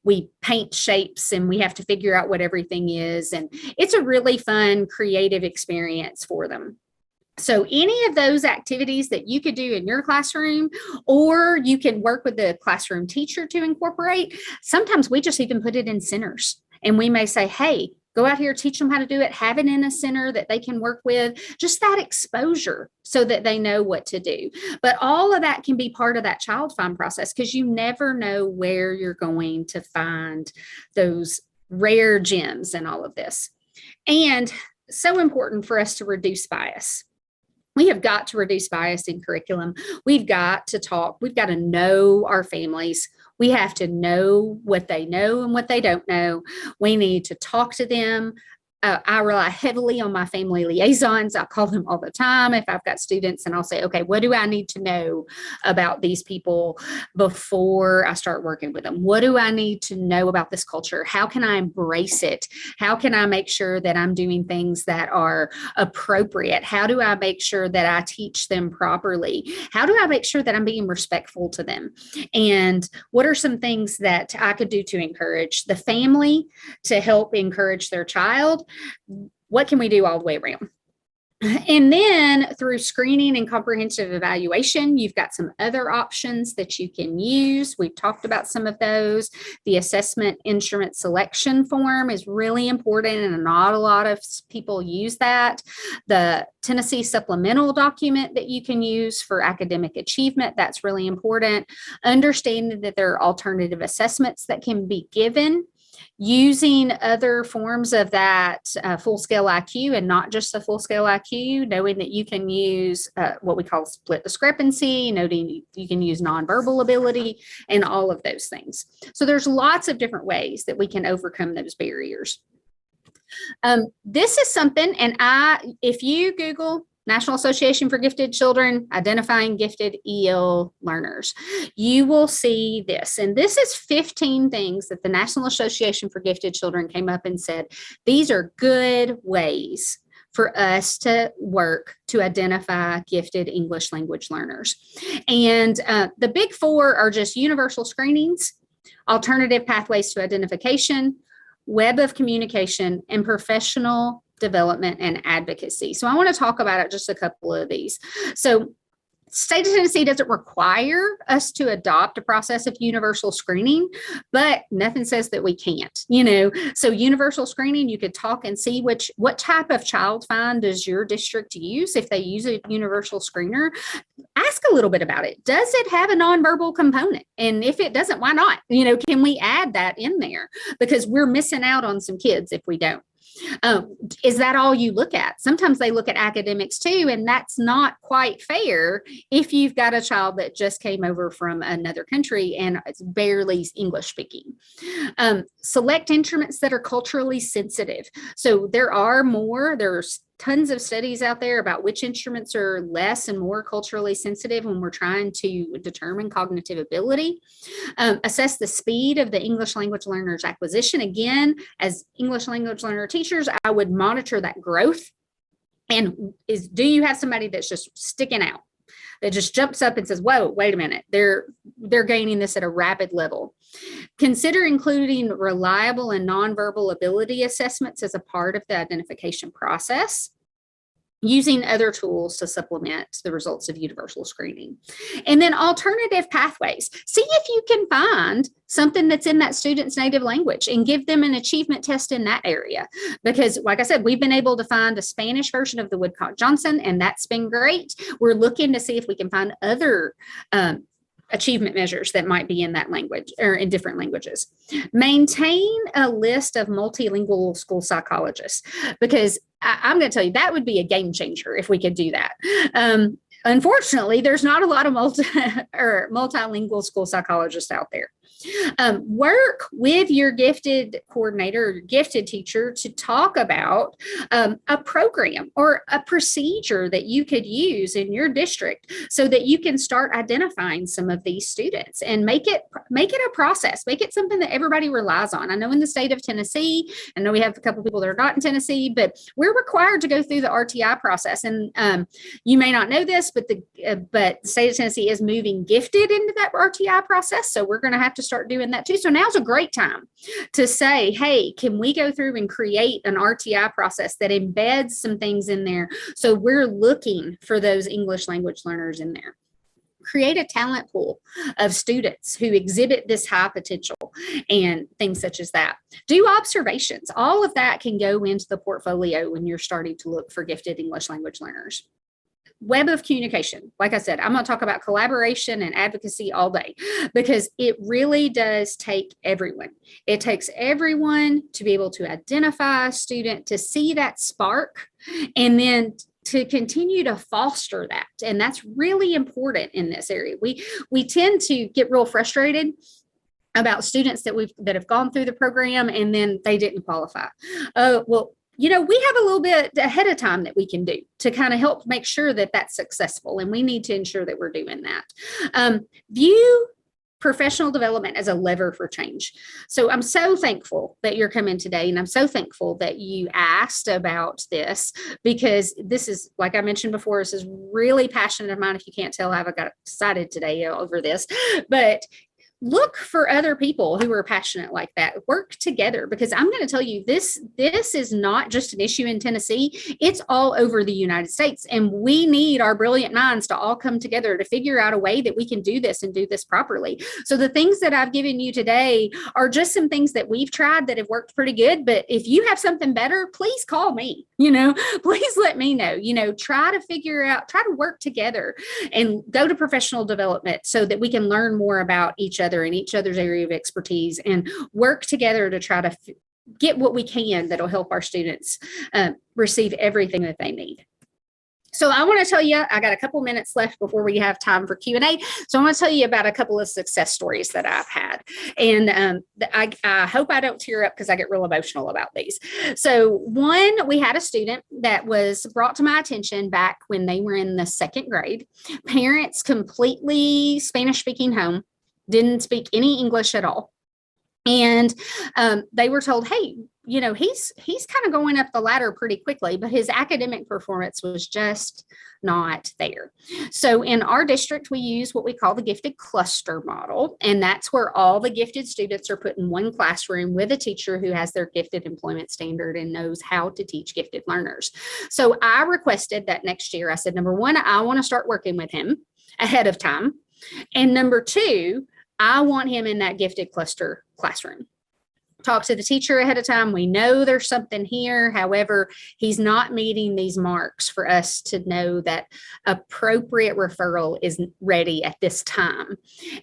Speaker 4: we paint shapes and we have to figure out what everything is. And it's a really fun, creative experience for them. So any of those activities that you could do in your classroom, or you can work with the classroom teacher to incorporate. Sometimes we just even put it in centers, and we may say, hey, go out here, teach them how to do it, have it in a center that they can work with, just that exposure so that they know what to do. But all of that can be part of that child find process, because you never know where you're going to find those rare gems in all of this. And so important for us to reduce bias. We have got to reduce bias in curriculum. We've got to talk. We've got to know our families. We have to know what they know and what they don't know. We need to talk to them. I rely heavily on my family liaisons. I call them all the time if I've got students, and I'll say, okay, what do I need to know about these people before I start working with them? What do I need to know about this culture? How can I embrace it? How can I make sure that I'm doing things that are appropriate? How do I make sure that I teach them properly? How do I make sure that I'm being respectful to them? And what are some things that I could do to encourage the family to help encourage their child? What can we do all the way around? And then through screening and comprehensive evaluation, you've got some other options that you can use. We've talked about some of those. The assessment instrument selection form is really important, and not a lot of people use that. The Tennessee supplemental document that you can use for academic achievement, that's really important. Understanding that there are alternative assessments that can be given. Using other forms of that full-scale IQ, and not just the full-scale IQ, knowing that you can use what we call split discrepancy, noting you can use nonverbal ability, and all of those things. So there's lots of different ways that we can overcome those barriers. This is something, and if you Google National Association for Gifted Children, identifying gifted EL learners, you will see this. And this is 15 things that the National Association for Gifted Children came up and said, these are good ways for us to work to identify gifted English language learners. And the big four are just universal screenings, alternative pathways to identification, web of communication, and professional development and advocacy. So I want to talk about just a couple of these. So state of Tennessee doesn't require us to adopt a process of universal screening, but nothing says that we can't, So universal screening, you could talk and see what type of child find does your district use. If they use a universal screener, ask a little bit about it. Does it have a nonverbal component? And if it doesn't, why not? Can we add that in there? Because we're missing out on some kids if we don't. Is that all you look at? Sometimes they look at academics too, and that's not quite fair if you've got a child that just came over from another country and it's barely English speaking. Select instruments that are culturally sensitive. So there's tons of studies out there about which instruments are less and more culturally sensitive when we're trying to determine cognitive ability. Assess the speed of the English language learner's acquisition. Again, as English language learner teachers, I would monitor that growth. And do you have somebody that's just sticking out, that just jumps up and says, whoa, wait a minute, they're gaining this at a rapid level? Consider including reliable and nonverbal ability assessments as a part of the identification process, using other tools to supplement the results of universal screening. And then alternative pathways. See if you can find something that's in that student's native language and give them an achievement test in that area. Because like I said, we've been able to find a Spanish version of the Woodcock-Johnson, and that's been great. We're looking to see if we can find other achievement measures that might be in that language or in different languages. Maintain a list of multilingual school psychologists, because I'm going to tell you that would be a game changer if we could do that. Unfortunately, there's not a lot of multilingual school psychologists out there. Work with your gifted coordinator or gifted teacher to talk about a program or a procedure that you could use in your district so that you can start identifying some of these students and make it a process, make it something that everybody relies on. I know in the state of Tennessee, I know we have a couple of people that are not in Tennessee, but we're required to go through the RTI process. And you may not know this, but the state of Tennessee is moving gifted into that RTI process. So we're going to have to start doing that too. So now's a great time to say, hey, can we go through and create an RTI process that embeds some things in there? So we're looking for those English language learners in there. Create a talent pool of students who exhibit this high potential and things such as that. Do observations. All of that can go into the portfolio when you're starting to look for gifted English language learners. Web of communication. Like I said, I'm going to talk about collaboration and advocacy all day because it really does take everyone. It takes everyone to be able to identify a student, to see that spark, and then to continue to foster that. And that's really important in this area. We tend to get real frustrated about students that have gone through the program and then they didn't qualify. Well, we have a little bit ahead of time that we can do to kind of help make sure that that's successful. And we need to ensure that we're doing that. View professional development as a lever for change. So I'm so thankful that you're coming today. And I'm so thankful that you asked about this because this is, like I mentioned before, this is really passionate of mine. If you can't tell, I got excited today over this, but look for other people who are passionate like that. Work together, because I'm going to tell you, this is not just an issue in Tennessee. It's all over the United States. And we need our brilliant minds to all come together to figure out a way that we can do this and do this properly. So the things that I've given you today are just some things that we've tried that have worked pretty good. But if you have something better, please call me, please let me know, try to work together and go to professional development so that we can learn more about each other in each other's area of expertise and work together to try to get what we can that'll help our students receive everything that they need. So I want to tell you, I got a couple minutes left before we have time for Q&A. So I want to tell you about a couple of success stories that I've had. And I hope I don't tear up because I get real emotional about these. So one, we had a student that was brought to my attention back when they were in the second grade. Parents completely Spanish-speaking home, didn't speak any English at all. And they were told, hey, he's kind of going up the ladder pretty quickly, but his academic performance was just not there. So in our district, we use what we call the gifted cluster model. And that's where all the gifted students are put in one classroom with a teacher who has their gifted employment standard and knows how to teach gifted learners. So I requested that next year. I said, number one, I want to start working with him ahead of time. And number two, I want him in that gifted cluster classroom. Talk to the teacher ahead of time. We know there's something here. However, he's not meeting these marks for us to know that appropriate referral is ready at this time.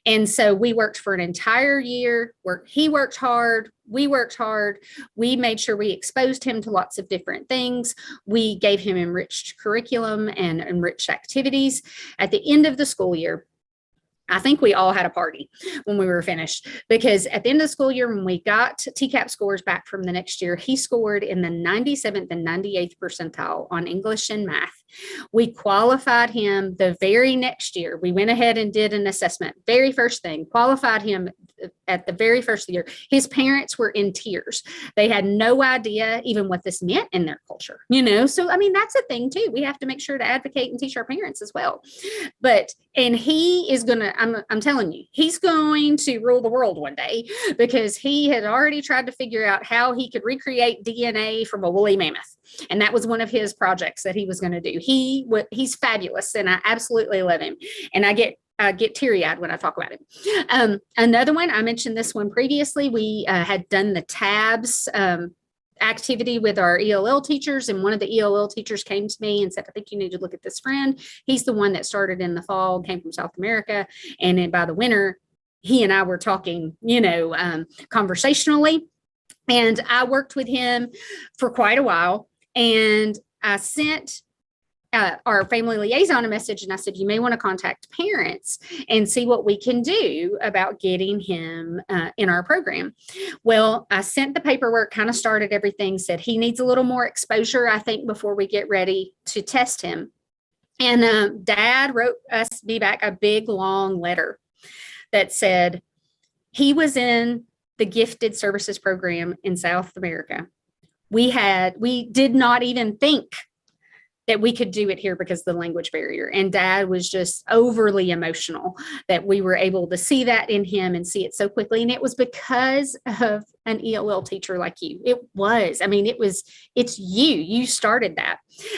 Speaker 4: And so we worked for an entire year. He worked hard. We worked hard. We made sure we exposed him to lots of different things. We gave him enriched curriculum and enriched activities. At the end of the school year, I think we all had a party when we were finished, because at the end of the school year, when we got TCAP scores back from the next year, he scored in the 97th and 98th percentile on English and math. We qualified him the very next year. We went ahead and did an assessment. Very first thing, qualified him at the very first year. His parents were in tears. They had no idea even what this meant in their culture, So, that's a thing too. We have to make sure to advocate and teach our parents as well. And he is going to, I'm telling you, he's going to rule the world one day, because he had already tried to figure out how he could recreate DNA from a woolly mammoth. And that was one of his projects that he was going to do. He's fabulous, and I absolutely love him. And I get teary-eyed when I talk about him. Another one, I mentioned this one previously. We had done the tabs activity with our ELL teachers, and one of the ELL teachers came to me and said, I think you need to look at this friend. He's the one that started in the fall, came from South America, and then by the winter, he and I were talking, conversationally, and I worked with him for quite a while, and I sent our family liaison a message, and I said, you may want to contact parents and see what we can do about getting him in our program. Well, I sent the paperwork, kind of started everything, said he needs a little more exposure, I think, before we get ready to test him. And Dad wrote me back a big, long letter that said he was in the gifted services program in South America. We did not even think that we could do it here because of the language barrier. And Dad was just overly emotional that we were able to see that in him and see it so quickly. And it was because of an ELL teacher like you. It was, I mean, it's you started that.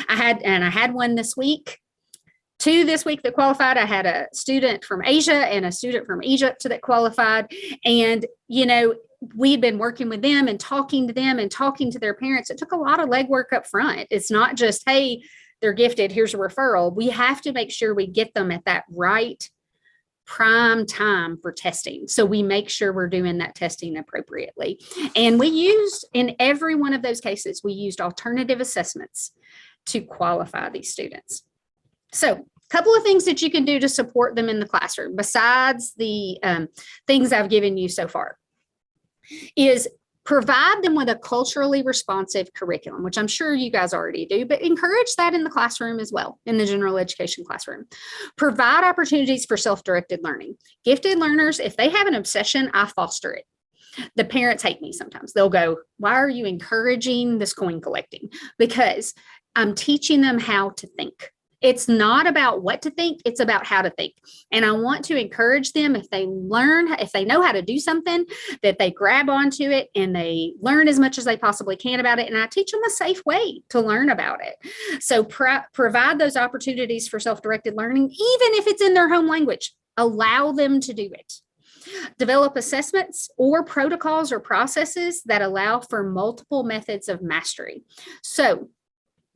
Speaker 4: I had one this week. 2 this week that qualified. I had a student from Asia and a student from Egypt that qualified. And, we'd been working with them and talking to them and talking to their parents. It took a lot of legwork up front. It's not just, hey, they're gifted, here's a referral. We have to make sure we get them at that right prime time for testing. So we make sure we're doing that testing appropriately. And we used, in every one of those cases, we used alternative assessments to qualify these students. So a couple of things that you can do to support them in the classroom, besides the things I've given you so far, is provide them with a culturally responsive curriculum, which I'm sure you guys already do, but encourage that in the classroom as well, in the general education classroom. Provide opportunities for self-directed learning. Gifted learners, if they have an obsession, I foster it. The parents hate me sometimes. They'll go, why are you encouraging this coin collecting? Because I'm teaching them how to think. It's not about what to think, it's about how to think. And I want to encourage them, if they know how to do something, that they grab onto it and they learn as much as they possibly can about it. And I teach them a safe way to learn about it. So provide those opportunities for self-directed learning, even if it's in their home language. Allow them to do it. Develop assessments or protocols or processes that allow for multiple methods of mastery. So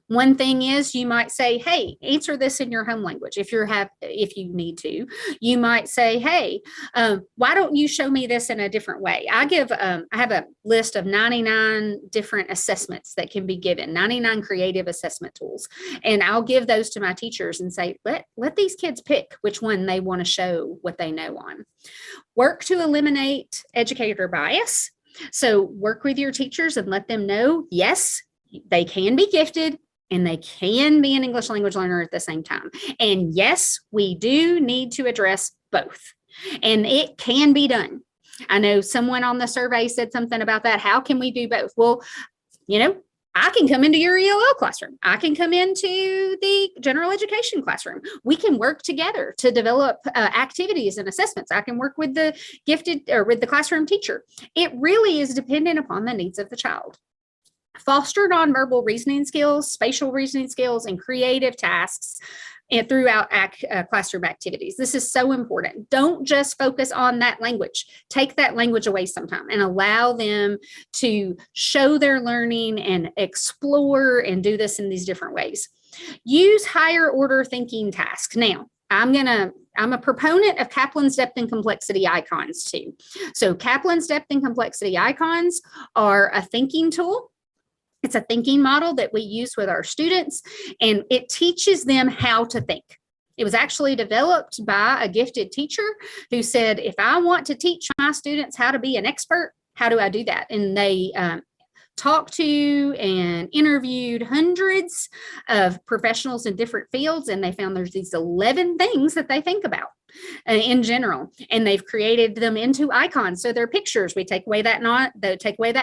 Speaker 4: one thing is, you might say, hey, answer this in your home language. If you need to, you might say, hey, why don't you show me this in a different way? I have a list of 99 different assessments that can be given, 99 creative assessment tools. And I'll give those to my teachers and say, let these kids pick which one they want to show what they know on. Work to eliminate educator bias. So work with your teachers and let them know, yes, they can be gifted, and they can be an English language learner at the same time. And yes, we do need to address both. And it can be done. I know someone on the survey said something about that. How can we do both? Well, I can come into your ELL classroom. I can come into the general education classroom. We can work together to develop activities and assessments. I can work with the gifted or with the classroom teacher. It really is dependent upon the needs of the child. Foster nonverbal reasoning skills, spatial reasoning skills, and creative tasks and throughout classroom activities. This is so important. Don't just focus on that language. Take that language away sometime and allow them to show their learning and explore and do this in these different ways. Use higher order thinking tasks. Now, I'm a proponent of Kaplan's depth and complexity icons too. So Kaplan's depth and complexity icons are a thinking tool. It's a thinking model that we use with our students, and it teaches them how to think. It was actually developed by a gifted teacher who said, if I want to teach my students how to be an expert, how do I do that? And they talked to and interviewed hundreds of professionals in different fields, and they found there's these 11 things that they think about in general, and they've created them into icons. So they're pictures. We take away that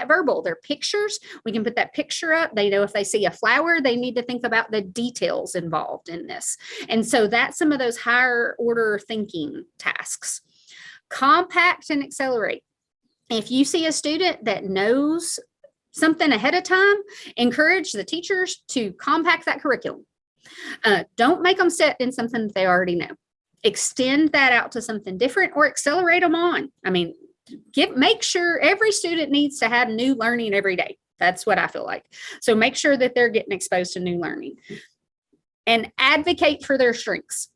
Speaker 4: verbal. They're pictures. We can put that picture up. They know if they see a flower, they need to think about the details involved in this. And so that's some of those higher order thinking tasks. Compact and accelerate. If you see a student that knows something ahead of time, encourage the teachers to compact that curriculum. Don't make them sit in something that they already know. Extend that out to something different or accelerate them on. I mean, make sure every student needs to have new learning every day. That's what I feel like. So make sure that they're getting exposed to new learning and advocate for their strengths.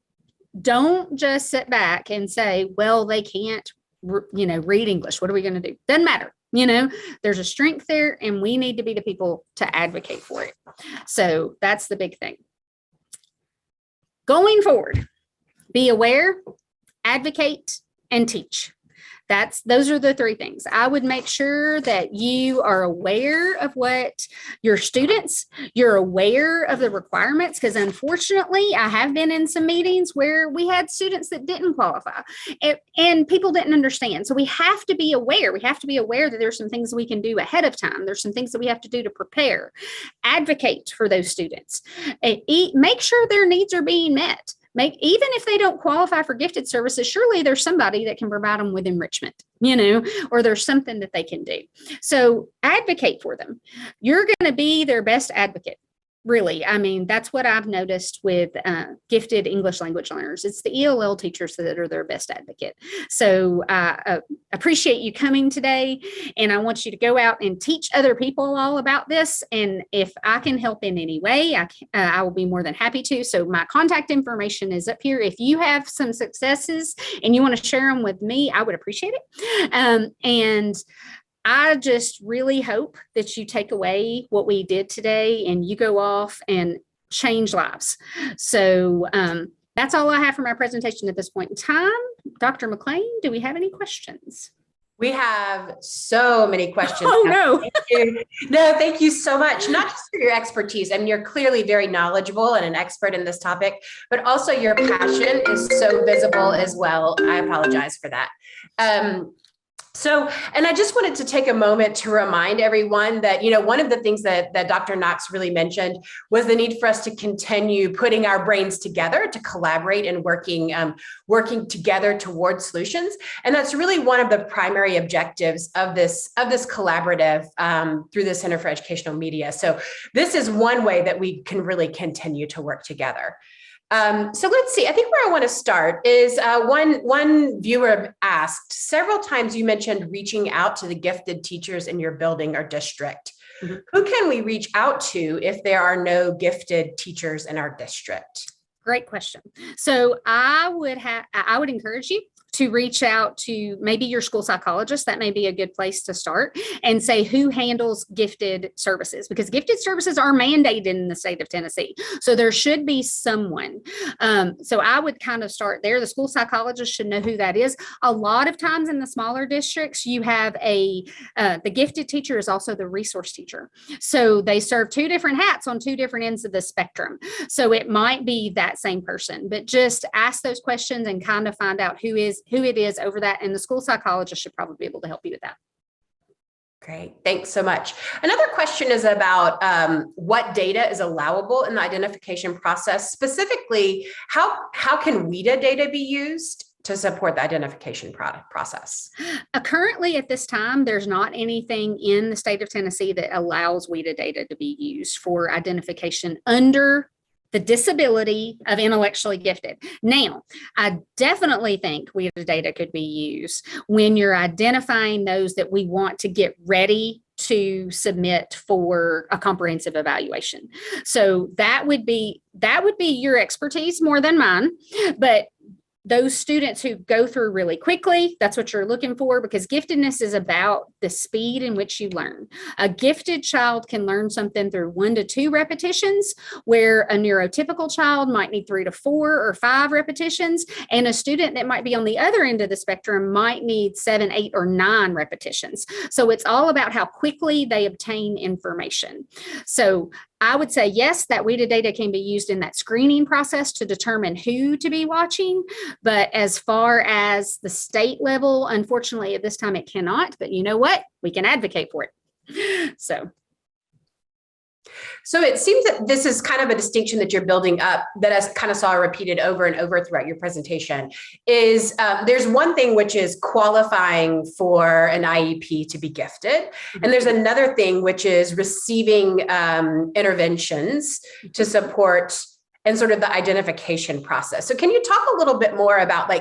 Speaker 4: Don't just sit back and say, well, they can't, read English. What are we going to do? Doesn't matter. There's a strength there, and we need to be the people to advocate for it. So that's the big thing. going forward, be aware, advocate, and teach. Those are the three things. I would make sure that you are aware of what your students, you're aware of the requirements, because unfortunately, I have been in some meetings where we had students that didn't qualify and people didn't understand. So we have to be aware. We have to be aware that there's some things we can do ahead of time. There's some things that we have to do to prepare. Advocate for those students. Make sure their needs are being met. Even if they don't qualify for gifted services, surely there's somebody that can provide them with enrichment, or there's something that they can do. So advocate for them. You're going to be their best advocate. Really, I mean, that's what I've noticed with gifted English language learners. It's the ELL teachers that are their best advocate. So I appreciate you coming today, and I want you to go out and teach other people all about this. And if I can help in any way, I will be more than happy to. So my contact information is up here. If you have some successes and you want to share them with me, I would appreciate it. And I just really hope that you take away what we did today and you go off and change lives. So that's all I have for my presentation at this point in time. Dr. McLean, do we have any questions?
Speaker 3: We have so many questions.
Speaker 4: Oh, no.
Speaker 3: Thank you. No, thank you so much. Not just for your expertise. I mean, you're clearly very knowledgeable and an expert in this topic, but also your passion is so visible as well. I apologize for that. And I just wanted to take a moment to remind everyone that, one of the things that Dr. Knox really mentioned was the need for us to continue putting our brains together to collaborate and working together towards solutions. And that's really one of the primary objectives of this collaborative through the Center for Educational Media. So this is one way that we can really continue to work together. So let's see, I think where I want to start is one viewer asked, several times you mentioned reaching out to the gifted teachers in your building or district. Mm-hmm. Who can we reach out to if there are no gifted teachers in our district?
Speaker 4: Great question. So I would encourage you to reach out to maybe your school psychologist. That may be a good place to start, and say who handles gifted services, because gifted services are mandated in the state of Tennessee. So there should be someone. So I would kind of start there. The school psychologist should know who that is. A lot of times in the smaller districts, you have the gifted teacher is also the resource teacher. So they serve two different hats on two different ends of the spectrum. So it might be that same person, but just ask those questions and kind of find out who it is over that. And the school psychologist should probably be able to help you with that.
Speaker 3: Great. Thanks so much. Another question is about what data is allowable in the identification process. Specifically, how can WIDA data be used to support the identification process?
Speaker 4: Currently, at this time, there's not anything in the state of Tennessee that allows WIDA data to be used for identification under the disability of intellectually gifted. Now, I definitely think WIDA data could be used when you're identifying those that we want to get ready to submit for a comprehensive evaluation. So that would be your expertise more than mine, but those students who go through really quickly, that's what you're looking for, because giftedness is about the speed in which you learn. A gifted child can learn something through 1 to 2 repetitions, where a neurotypical child might need 3 to 4 or 5 repetitions, and a student that might be on the other end of the spectrum might need 7, 8, or 9 repetitions. So it's all about how quickly they obtain information. So I would say, yes, that WIDA data can be used in that screening process to determine who to be watching. But as far as the state level, unfortunately, at this time, it cannot. But you know what? We can advocate for it.
Speaker 3: So it seems that this is kind of a distinction that you're building up that I kind of saw repeated over and over throughout your presentation is there's one thing which is qualifying for an IEP to be gifted. And there's another thing which is receiving interventions to support and sort of the identification process. So can you talk a little bit more about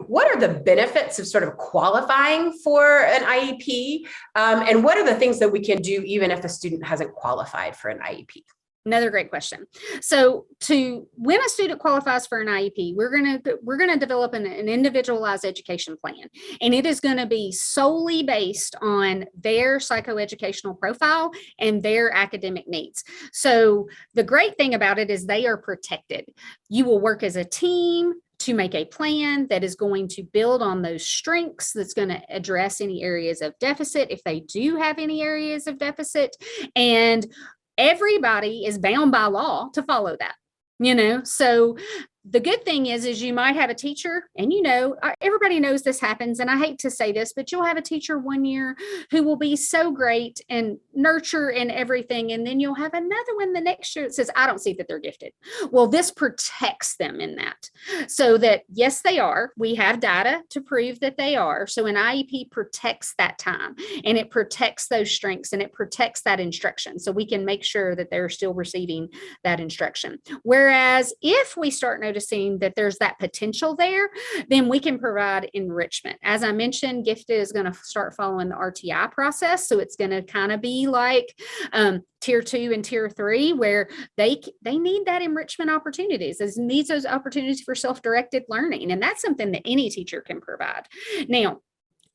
Speaker 3: what are the benefits of sort of qualifying for an IEP? And what are the things that we can do even if a student hasn't qualified for an IEP?
Speaker 4: Another great question. So when a student qualifies for an IEP, we're gonna develop an individualized education plan, and it is going to be solely based on their psychoeducational profile and their academic needs. So the great thing about it is they are protected. You will work as a team to make a plan that is going to build on those strengths, that's going to address any areas of deficit if they do have any areas of deficit, and everybody is bound by law to follow that, so the good thing is you might have a teacher, and everybody knows this happens, and I hate to say this, but you'll have a teacher one year who will be so great and nurture and everything, and then you'll have another one the next year that says, I don't see that they're gifted. Well, this protects them in that, so that yes, they are. We have data to prove that they are. So an IEP protects that time, and it protects those strengths, and it protects that instruction, so we can make sure that they're still receiving that instruction. Whereas if we start noticing that there's that potential there, then we can provide enrichment. As I mentioned, Gifted is going to start following the RTI process. So it's going to kind of be like tier 2 and tier 3, where they need that enrichment opportunities. It needs those opportunities for self-directed learning. And that's something that any teacher can provide. Now,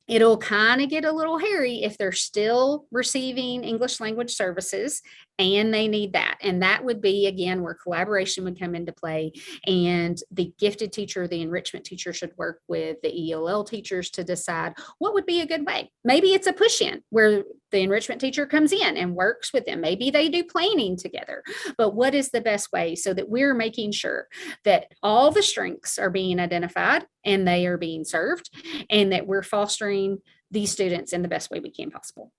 Speaker 4: it'll kind of get a little hairy if they're still receiving English language services and they need that. And that would be, again, where collaboration would come into play. And the gifted teacher, the enrichment teacher, should work with the ELL teachers to decide what would be a good way. Maybe it's a push-in where the enrichment teacher comes in and works with them. Maybe they do planning together. But what is the best way so that we're making sure that all the strengths are being identified and they are being served, and that we're fostering these students in the best way we can possible?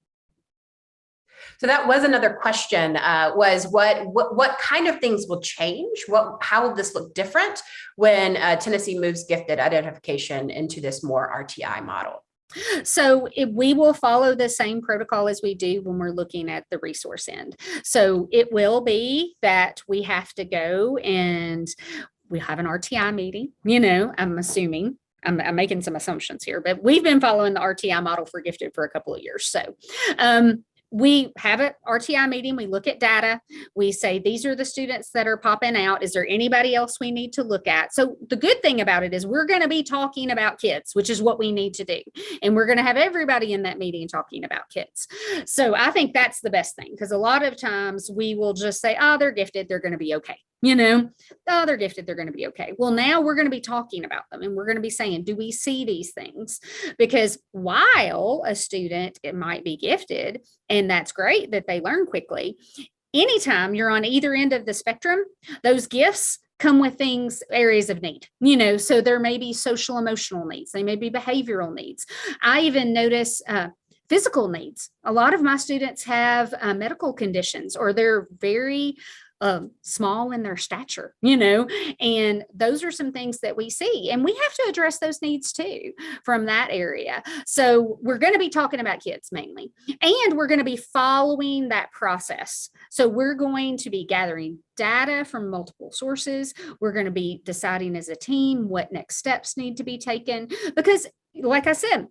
Speaker 3: So that was another question, was what kind of things will change? How will this look different when Tennessee moves gifted identification into this more RTI model?
Speaker 4: So we will follow the same protocol as we do when we're looking at the resource end. So it will be that we have to go and we have an RTI meeting, I'm assuming. I'm making some assumptions here, but we've been following the RTI model for gifted for a couple of years. So we have an RTI meeting, we look at data, we say, these are the students that are popping out. Is there anybody else we need to look at? So the good thing about it is we're going to be talking about kids, which is what we need to do. And we're going to have everybody in that meeting talking about kids. So I think that's the best thing, because a lot of times we will just say, oh, they're gifted, they're going to be okay. Oh, they're gifted, they're going to be okay. Well, now we're going to be talking about them, and we're going to be saying, do we see these things? Because while a student, it might be gifted, and that's great that they learn quickly, anytime you're on either end of the spectrum, those gifts come with areas of need, so there may be social emotional needs, they may be behavioral needs. I even notice physical needs. A lot of my students have medical conditions, or they're very small in their stature, and those are some things that we see, and we have to address those needs too from that area. So we're going to be talking about kids mainly, and we're going to be following that process. So we're going to be gathering data from multiple sources. We're going to be deciding as a team what next steps need to be taken, because like I said,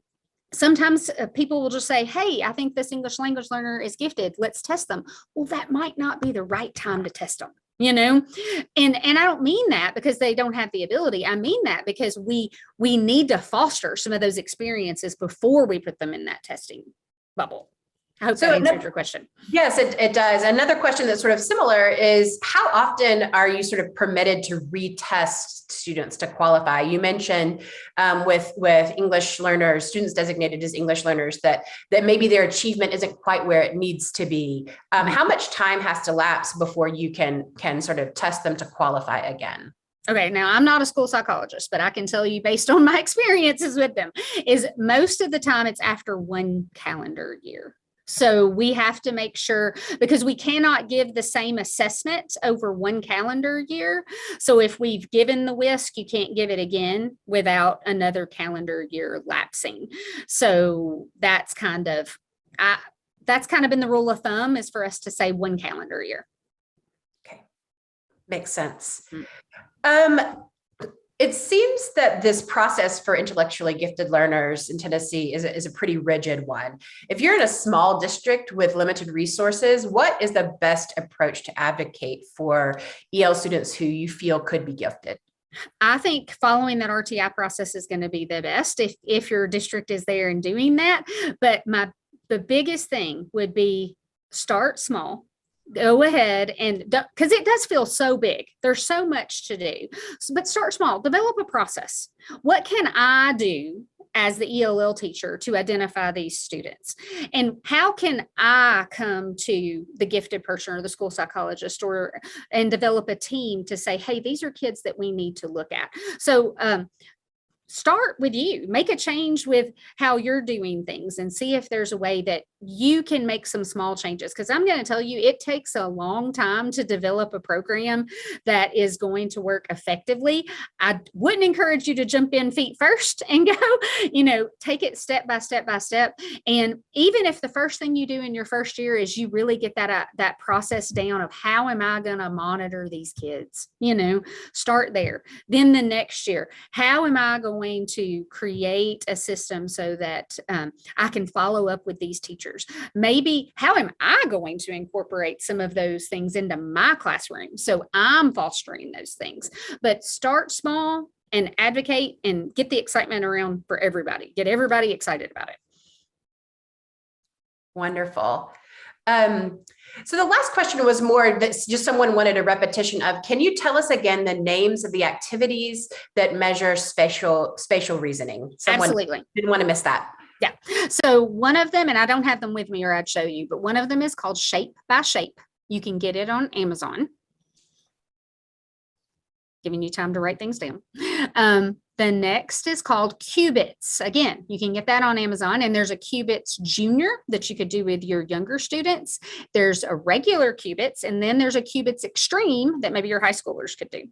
Speaker 4: sometimes people will just say, hey, I think this English language learner is gifted, let's test them. Well, that might not be the right time to test them, and I don't mean that because they don't have the ability. I mean that because we need to foster some of those experiences before we put them in that testing bubble. I hope that answered your question. Yes,
Speaker 3: it does. Another question that's sort of similar is, how often are you sort of permitted to retest students to qualify? You mentioned with English learners, students designated as English learners, that maybe their achievement isn't quite where it needs to be. How much time has to lapse before you can sort of test them to qualify again?
Speaker 4: Okay, now I'm not a school psychologist, but I can tell you based on my experiences with them, is most of the time it's after 1 calendar year. So we have to make sure, because we cannot give the same assessment over 1 calendar year. So if we've given the WISC, you can't give it again without another calendar year lapsing. So that's kind of been the rule of thumb, is for us to say 1 calendar year.
Speaker 3: Okay, makes sense. It seems that this process for intellectually gifted learners in Tennessee is a pretty rigid one. If you're in a small district with limited resources, what is the best approach to advocate for EL students who you feel could be gifted?
Speaker 4: I think following that RTI process is going to be the best if your district is there and doing that. But the biggest thing would be start small. Go ahead and because it does feel so big. There's so much to do, but start small, develop a process. What can I do as the ELL teacher to identify these students? And how can I come to the gifted person or the school psychologist and develop a team to say, hey, these are kids that we need to look at. So start with you, make a change with how you're doing things and see if there's a way that you can make some small changes. Because I'm going to tell you, it takes a long time to develop a program that is going to work effectively. I wouldn't encourage you to jump in feet first and go, take it step by step by step. And even if the first thing you do in your first year is you really get that process down of how am I going to monitor these kids, start there. Then the next year, how am I going to create a system so that I can follow up with these teachers? Maybe how am I going to incorporate some of those things into my classroom? So I'm fostering those things, but start small and advocate and get the excitement around for everybody. Get everybody excited about it.
Speaker 3: Wonderful. So the last question was more that just someone wanted a repetition of, can you tell us again the names of the activities that measure spatial reasoning? Someone
Speaker 4: Absolutely.
Speaker 3: Didn't want to miss that.
Speaker 4: Yeah. So one of them, and I don't have them with me or I'd show you, but one of them is called Shape by Shape. You can get it on Amazon. Giving you time to write things down. The next is called Qubits. Again, you can get that on Amazon, and there's a Qubits Junior that you could do with your younger students. There's a regular Qubits, and then there's a Qubits Extreme that maybe your high schoolers could do.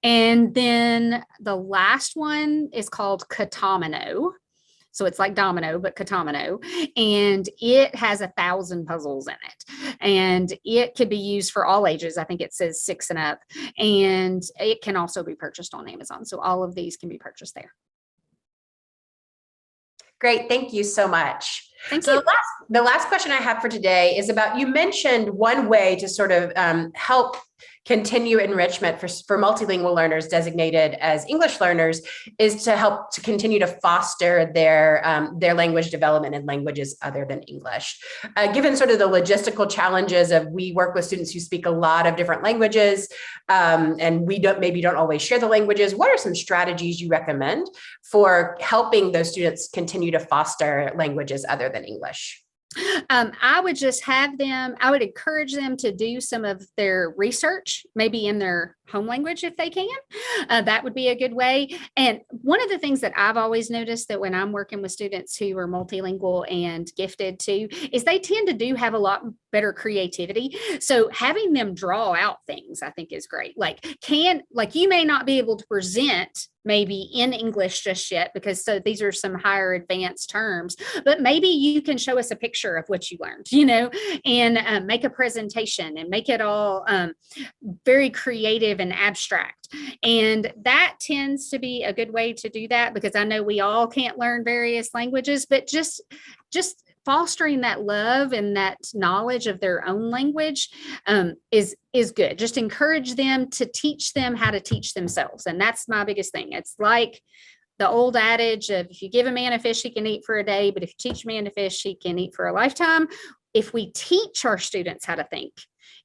Speaker 4: And then the last one is called Katamino. So it's like domino, but Katamino, and it has 1,000 puzzles in it, and it could be used for all ages. I think it says 6 and up, and it can also be purchased on Amazon. So all of these can be purchased there.
Speaker 3: Great. Thank you so much.
Speaker 4: Thank you.
Speaker 3: The last question I have for today is about, you mentioned one way to sort of help continue enrichment for multilingual learners designated as English learners is to help to continue to foster their language development in languages other than English. Given sort of the logistical challenges of, we work with students who speak a lot of different languages, and we maybe don't always share the languages, what are some strategies you recommend for helping those students continue to foster languages other than English?
Speaker 4: I would just I would encourage them to do some of their research, maybe in their home language if they can. That would be a good way. And one of the things that I've always noticed that when I'm working with students who are multilingual and gifted too, is they tend to have a lot better creativity. So having them draw out things, I think, is great. Like you may not be able to present maybe in English just yet, because these are some higher advanced terms, but maybe you can show us a picture of what you learned, and make a presentation and make it all very creative and abstract. And that tends to be a good way to do that, because I know we all can't learn various languages, but just fostering that love and that knowledge of their own language is good. Just encourage them to teach them how to teach themselves. And that's my biggest thing. It's like the old adage of, if you give a man a fish, he can eat for a day, but if you teach a man to fish, he can eat for a lifetime. If we teach our students how to think,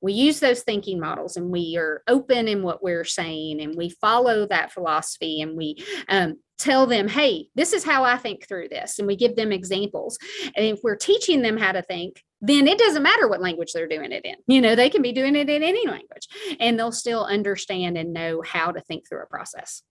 Speaker 4: we use those thinking models, and we are open in what we're saying, and we follow that philosophy, and we tell them, hey, this is how I think through this. And we give them examples. And if we're teaching them how to think, then it doesn't matter what language they're doing it in. They can be doing it in any language, and they'll still understand and know how to think through a process.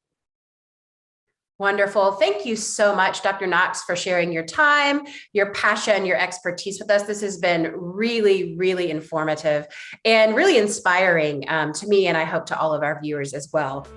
Speaker 3: Wonderful. Thank you so much, Dr. Knox, for sharing your time, your passion, your expertise with us. This has been really, really informative and really inspiring to me, and I hope to all of our viewers as well.